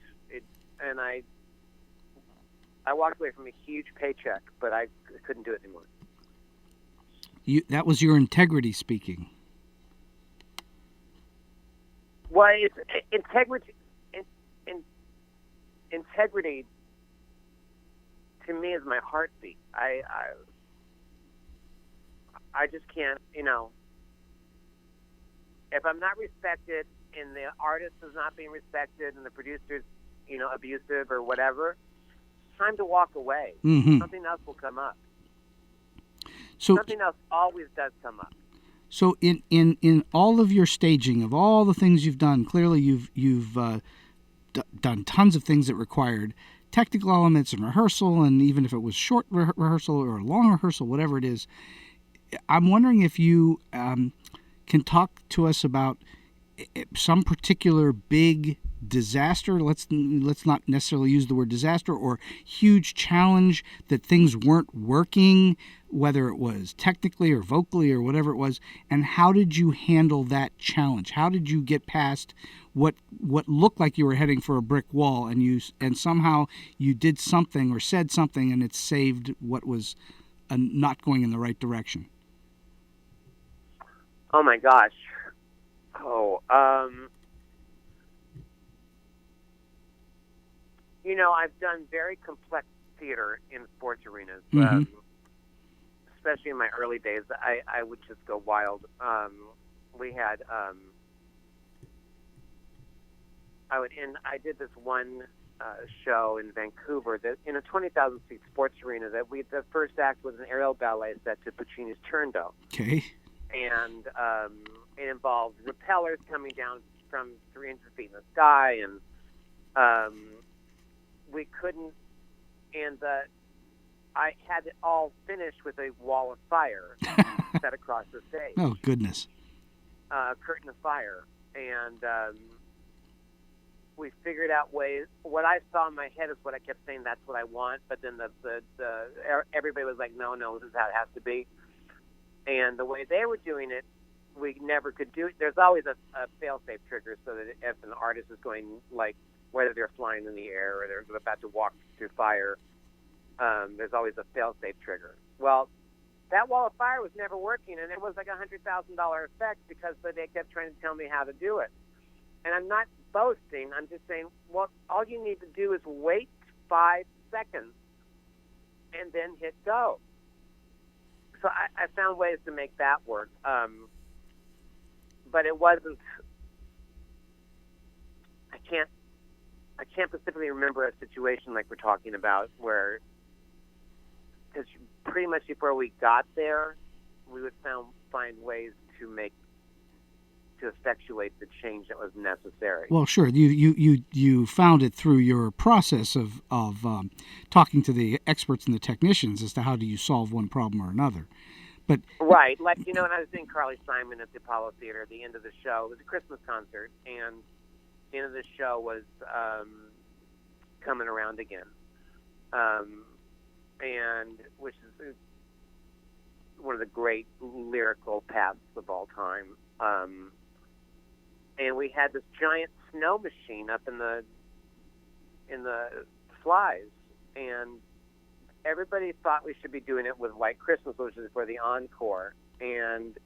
I walked away from a huge paycheck, but I couldn't do it anymore. That was your integrity speaking. Well, it's integrity. Integrity to me is my heartbeat. I just can't, if I'm not respected and the artist is not being respected and the producer's, abusive or whatever, it's time to walk away. Mm-hmm. Something else will come up. So something else always does come up. So in all of your staging of all the things you've done, clearly you've done tons of things that required technical elements and rehearsal, and even if it was short rehearsal or a long rehearsal, whatever it is, I'm wondering if you can talk to us about some particular big disaster. Let's not necessarily use the word disaster, or huge challenge that things weren't working, whether it was technically or vocally or whatever it was, and how did you handle that challenge? How did you get past what looked like you were heading for a brick wall, and somehow you did something or said something and it saved what was not going in the right direction? Oh my gosh. I've done very complex theater in sports arenas. Mm-hmm. Especially in my early days, I would just go wild. We had, I did this one show in Vancouver that in a 20,000 seat sports arena the first act was an aerial ballet set to Puccini's Turandot. Okay. And it involved repellers coming down from 300 feet in the sky, and we couldn't, and I had it all finished with a wall of fire set across the stage. Oh, goodness. A curtain of fire. And we figured out ways. What I saw in my head is what I kept saying, that's what I want. But then everybody was like, no, this is how it has to be. And the way they were doing it, we never could do it. There's always a fail-safe trigger so that if an artist is going, like, whether they're flying in the air or they're about to walk through fire, there's always a fail-safe trigger. Well, that wall of fire was never working, and it was like $100,000 effect because they kept trying to tell me how to do it. And I'm not boasting. I'm just saying, well, all you need to do is wait 5 seconds and then hit go. So I found ways to make that work. But it wasn't, I can't specifically remember a situation like we're talking about where, because pretty much before we got there, we would find ways to effectuate the change that was necessary. Well, sure. You found it through your process of talking to the experts and the technicians as to how do you solve one problem or another. But right, like when I was doing Carly Simon at the Apollo Theater, at the end of the show, it was a Christmas concert, and the end of the show was Coming Around Again, and which is one of the great lyrical paths of all time. And we had this giant snow machine up in the flies, and everybody thought we should be doing it with White Christmas, which is for the encore. And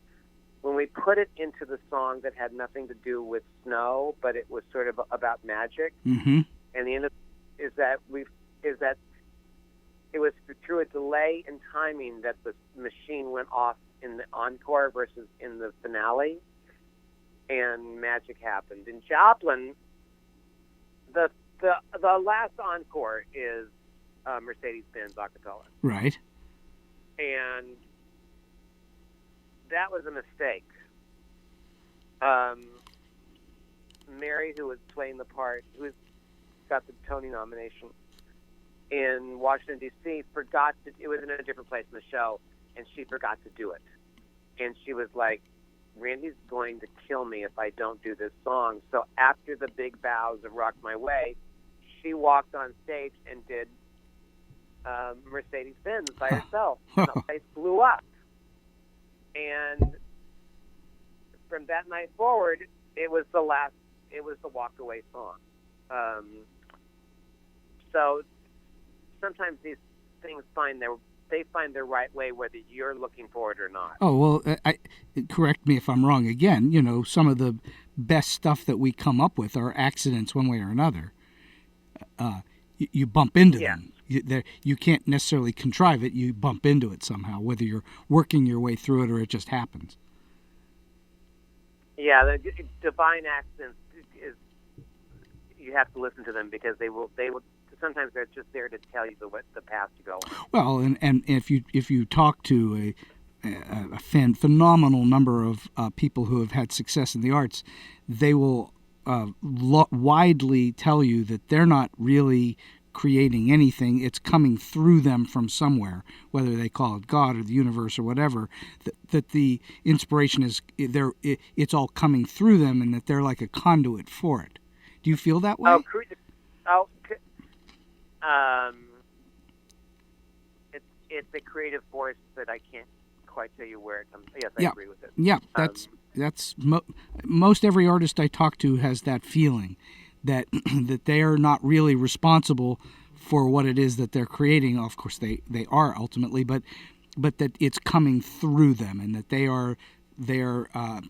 when we put it into the song that had nothing to do with snow, but it was sort of about magic, mm-hmm. and the end of is that it was through a delay in timing that the machine went off in the encore versus in the finale, and magic happened. In Joplin, the last encore is Mercedes-Benz acapella. Right. And that was a mistake. Mary, who was playing the part, who got the Tony nomination in Washington, D.C., forgot to, it was in a different place in the show, and she forgot to do it. And she was like, Randy's going to kill me if I don't do this song. So after the big bows of Rock My Way, she walked on stage and did Mercedes-Benz by herself. And the place blew up. And from that night forward, it was the walk away song. So sometimes these things find their right way, whether you're looking for it or not. Oh, well, correct me if I'm wrong again. You know, some of the best stuff that we come up with are accidents one way or another. You bump into them. You can't necessarily contrive it. You bump into it somehow, whether you're working your way through it or it just happens. Yeah, the divine accidents is, you have to listen to them because they will sometimes they're just there to tell you the path to go on. Well, and if you talk to a phenomenal number of people who have had success in the arts, they will widely tell you that they're not really creating anything. It's coming through them from somewhere, whether they call it God or the universe or whatever, that the inspiration is there. It's all coming through them, and that they're like a conduit for it. Do you feel that way? It's a creative force that I can't quite tell you where it comes. Yes, I agree with it. Yeah, that's most every artist I talk to has that feeling that that they are not really responsible for what it is that they're creating. Of course, they are ultimately, but that it's coming through them, and that they are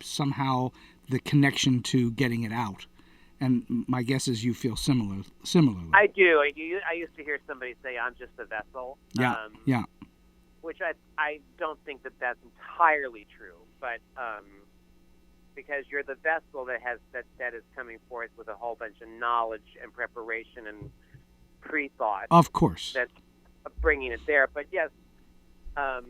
somehow the connection to getting it out. And my guess is you feel similarly. I do. I used to hear somebody say, "I'm just a vessel." Yeah. Which I don't think that's entirely true, but because you're the vessel that is coming forth with a whole bunch of knowledge and preparation and pre-thought. Of course. That's bringing it there. But yes, I'm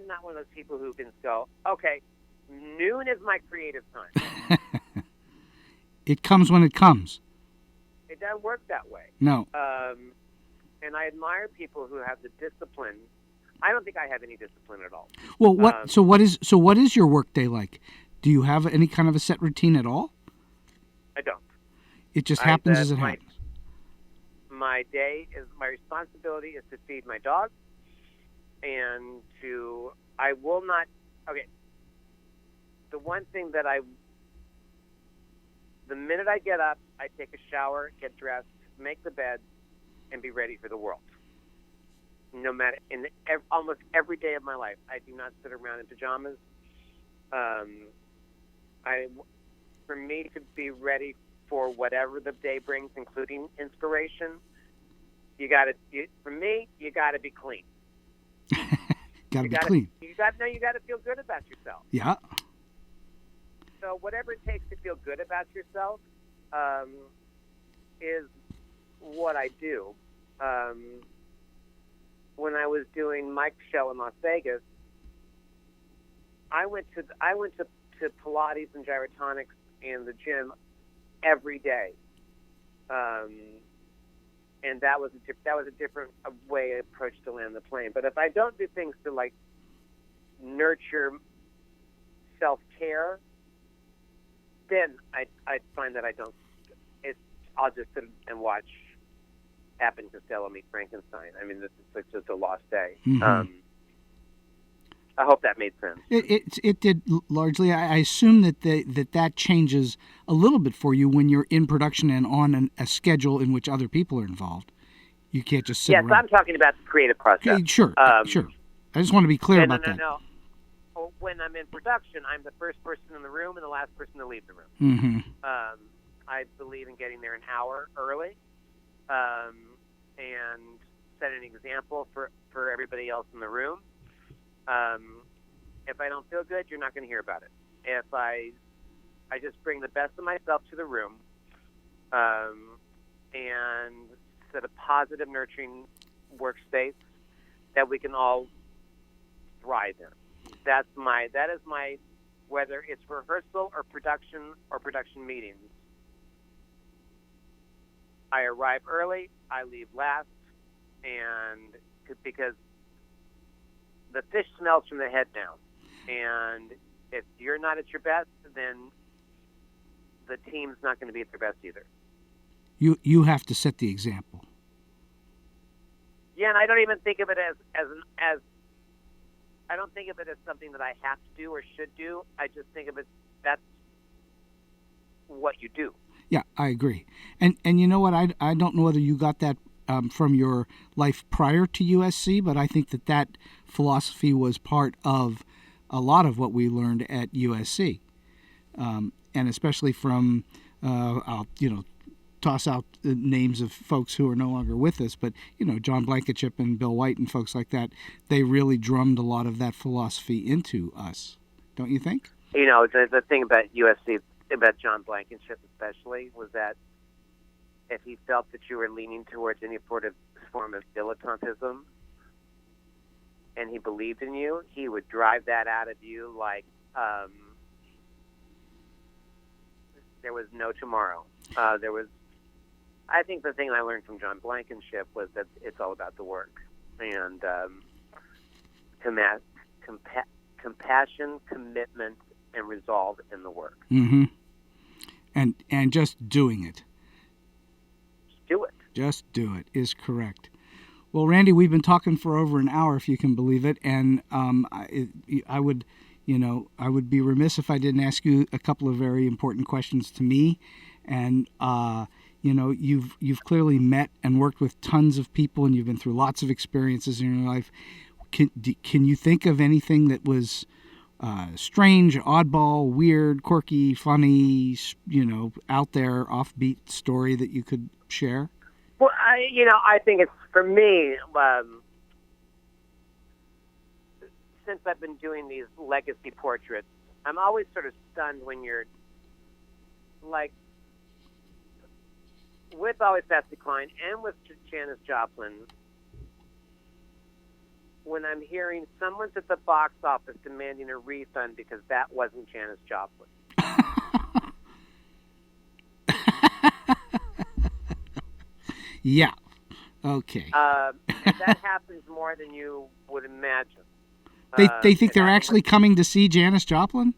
not one of those people who can go, okay, noon is my creative time. It comes when it comes. It doesn't work that way. No. And I admire people who have the discipline. I don't think I have any discipline at all. Well, So what is your work day like? Do you have any kind of a set routine at all? I don't. It just happens as it happens. My responsibility is to feed my dog, and I will not. Okay. The one thing that the minute I get up, I take a shower, get dressed, make the bed, and be ready for the world. No matter, almost every day of my life, I do not sit around in pajamas. For me to be ready for whatever the day brings, including inspiration, you got to be clean. Got to be clean. You got to feel good about yourself. Yeah. So whatever it takes to feel good about yourself is what I do. When I was doing Mike's show in Las Vegas, I went to Pilates and gyrotonics and the gym every day, and that was a different way I approached to land the plane. But if I don't do things to like nurture self-care, then I find that I don't. I'll just sit and watch Abbott and Costello meet Frankenstein. I mean, this is just a lost day. Mm-hmm. I hope that made sense. It did largely. I assume that changes a little bit for you when you're in production and on a schedule in which other people are involved. You can't just sit around. Yes, I'm talking about the creative process. Okay, sure. I just want to be clear about that. No. When I'm in production, I'm the first person in the room and the last person to leave the room. Mm-hmm. I believe in getting there an hour early, and set an example for everybody else in the room. If I don't feel good, you're not going to hear about it. If I just bring the best of myself to the room, and set a positive, nurturing workspace, that we can all thrive in. That is my, whether it's rehearsal or production meetings. I arrive early, I leave last, and because the fish smells from the head down. And if you're not at your best, then the team's not going to be at their best either. You have to set the example. Yeah, and I don't even think of it as I don't think of it as something that I have to do or should do. I just think of it, that's what you do. Yeah, I agree. And you know what? I don't know whether you got that from your life prior to USC, but I think that philosophy was part of a lot of what we learned at USC, and especially from I'll toss out the names of folks who are no longer with us, but John Blankenship and Bill White and folks like that. They really drummed a lot of that philosophy into us, don't you think? The thing about USC, about John Blankenship especially, was that if he felt that you were leaning towards any form of dilettantism, and he believed in you, he would drive that out of you like there was no tomorrow. I think the thing I learned from John Blankenship was that it's all about the work and compassion, commitment, and resolve in the work. Mm-hmm. And just doing it. Do it. Just do it is correct. Well, Randy, we've been talking for over an hour, if you can believe it, and I would be remiss if I didn't ask you a couple of very important questions to me. And you've clearly met and worked with tons of people, and you've been through lots of experiences in your life. Can you think of anything that was strange, oddball, weird, quirky, funny, out there, offbeat story that you could share? Well, I think it's, for me, since I've been doing these legacy portraits, I'm always sort of stunned when you're, like, with Always Patsy Cline and with Janis Joplin, when I'm hearing someone's at the box office demanding a refund because that wasn't Janis Joplin. Yeah. Okay. And that happens more than you would imagine. They think they're actually coming to see Janis Joplin?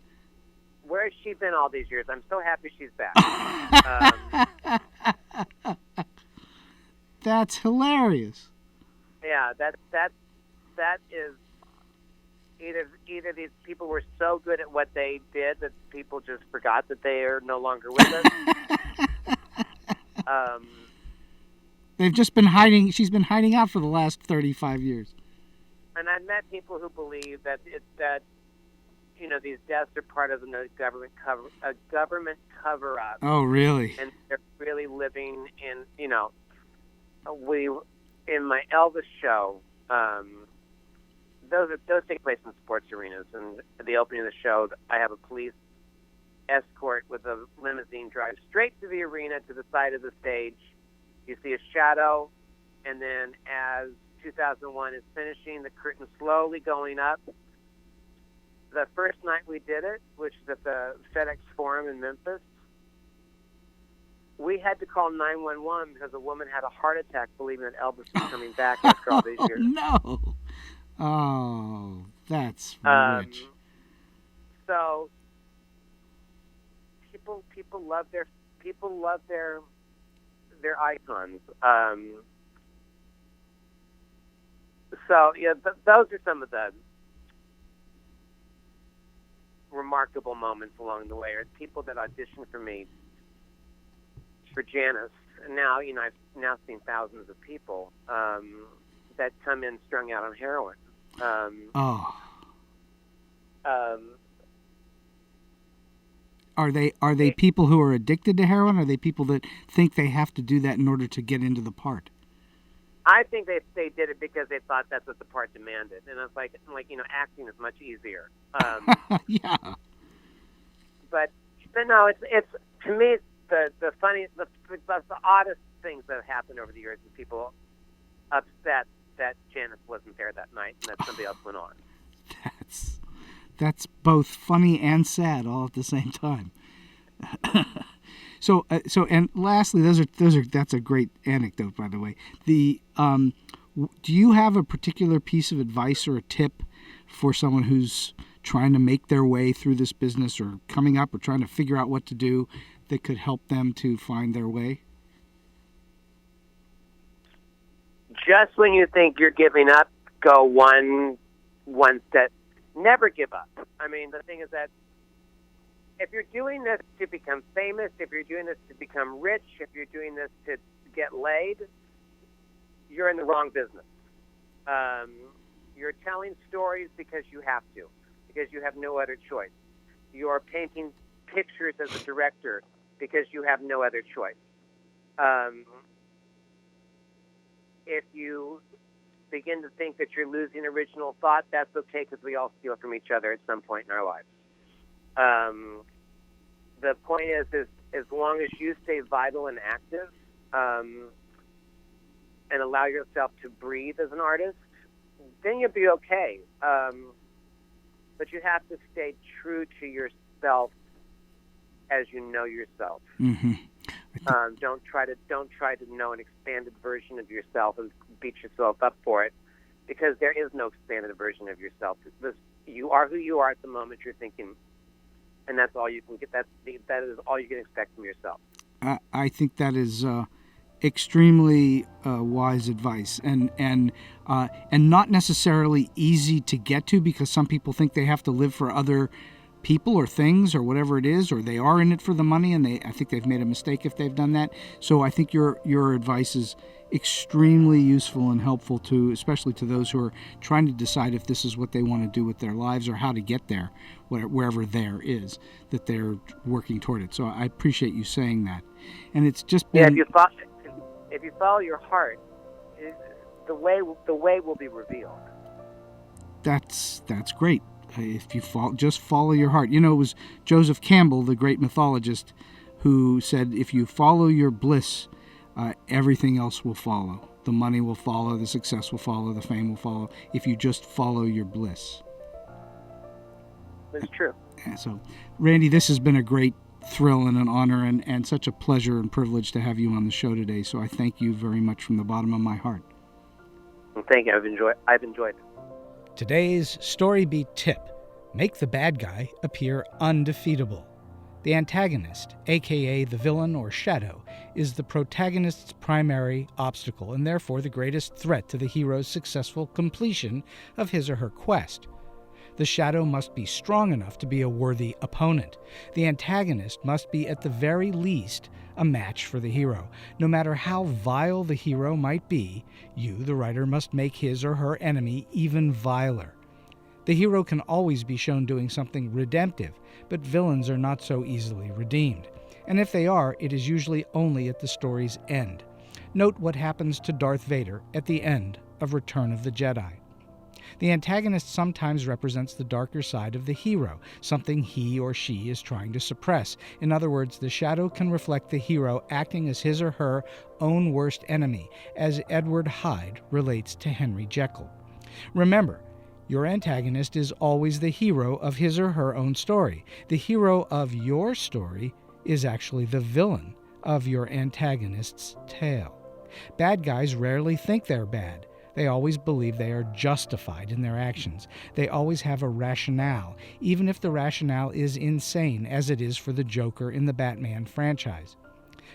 Where has she been all these years? I'm so happy she's back. That's hilarious. Yeah, that is either these people were so good at what they did that people just forgot that they are no longer with us. They've just been hiding. She's been hiding out for the last 35 years. And I've met people who believe that these deaths are part of a government cover-up. Oh, really? And they're really living in, in my Elvis show, those take place in sports arenas. And at the opening of the show, I have a police escort with a limousine drive straight to the arena to the side of the stage. You see a shadow, and then as 2001 is finishing, the curtain slowly going up. The first night we did it, which is at the FedEx Forum in Memphis, we had to call 911 because a woman had a heart attack believing that Elvis was coming back after all these years. No. Oh, that's rich. So people love their icons. So yeah, those are some of the remarkable moments along the way, or people that auditioned for me for Janis. And now, I've now seen thousands of people that come in strung out on heroin. Are they people who are addicted to heroin? Or are they people that think they have to do that in order to get into the part? I think they did it because they thought that's what the part demanded, and it's like acting is much easier. Yeah. But no, it's to me the funniest, the oddest things that have happened over the years is people upset that Janis wasn't there that night and that somebody else went on. That's both funny and sad all at the same time. So and lastly, that's a great anecdote, by the way. Do you have a particular piece of advice or a tip for someone who's trying to make their way through this business or coming up or trying to figure out what to do that could help them to find their way? Just when you think you're giving up, go one step. Never give up. I mean, the thing is that if you're doing this to become famous, if you're doing this to become rich, if you're doing this to get laid, you're in the wrong business. You're telling stories because you have to, because you have no other choice. You're painting pictures as a director because you have no other choice. If you begin to think that you're losing original thought, that's okay, because we all steal from each other at some point in our lives. The point is as long as you stay vital and active and allow yourself to breathe as an artist, then you'll be okay. But you have to stay true to yourself as you know yourself. Mm-hmm. Don't try to know an expanded version of yourself and beat yourself up for it, because there is no expanded version of yourself. You are who you are at the moment you're thinking, and that's all you can get. That is all you can expect from yourself. I think that is extremely wise advice, and not necessarily easy to get to, because some people think they have to live for other people or things or whatever it is, or they are in it for the money, and I think they've made a mistake if they've done that. So I think your advice is extremely useful and helpful to, especially to those who are trying to decide if this is what they want to do with their lives or how to get there, wherever there is, that they're working toward it. So I appreciate you saying that. And it's just been... Yeah, if you follow your heart, the way will be revealed. That's great. If you just follow your heart. You know, it was Joseph Campbell, the great mythologist, who said, if you follow your bliss, everything else will follow. The money will follow, the success will follow, the fame will follow, if you just follow your bliss. That's true. So, Randy, this has been a great thrill and an honor and such a pleasure and privilege to have you on the show today. So I thank you very much from the bottom of my heart. Well, thank you. I've enjoyed it. Today's StoryBeat tip: make the bad guy appear undefeatable. The antagonist, aka the villain or shadow, is the protagonist's primary obstacle and therefore the greatest threat to the hero's successful completion of his or her quest. The shadow must be strong enough to be a worthy opponent. The antagonist must be at the very least a match for the hero. No matter how vile the hero might be, you, the writer, must make his or her enemy even viler. The hero can always be shown doing something redemptive, but villains are not so easily redeemed. And if they are, it is usually only at the story's end. Note what happens to Darth Vader at the end of Return of the Jedi. The antagonist sometimes represents the darker side of the hero, something he or she is trying to suppress. In other words, the shadow can reflect the hero acting as his or her own worst enemy, as Edward Hyde relates to Henry Jekyll. Remember, your antagonist is always the hero of his or her own story. The hero of your story is actually the villain of your antagonist's tale. Bad guys rarely think they're bad. They always believe they are justified in their actions. They always have a rationale, even if the rationale is insane, as it is for the Joker in the Batman franchise.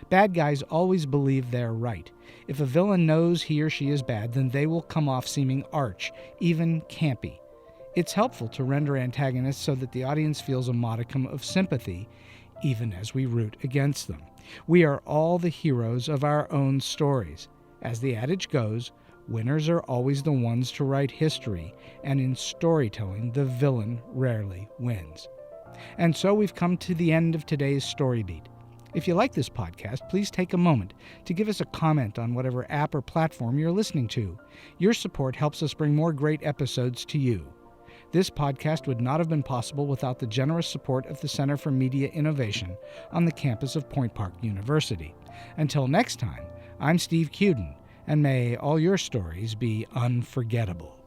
Bad guys always believe they're right. If a villain knows he or she is bad, then they will come off seeming arch, even campy. It's helpful to render antagonists so that the audience feels a modicum of sympathy, even as we root against them. We are all the heroes of our own stories. As the adage goes, winners are always the ones to write history, and in storytelling, the villain rarely wins. And so we've come to the end of today's StoryBeat. If you like this podcast, please take a moment to give us a comment on whatever app or platform you're listening to. Your support helps us bring more great episodes to you. This podcast would not have been possible without the generous support of the Center for Media Innovation on the campus of Point Park University. Until next time, I'm Steve Cuden, and may all your stories be unforgettable.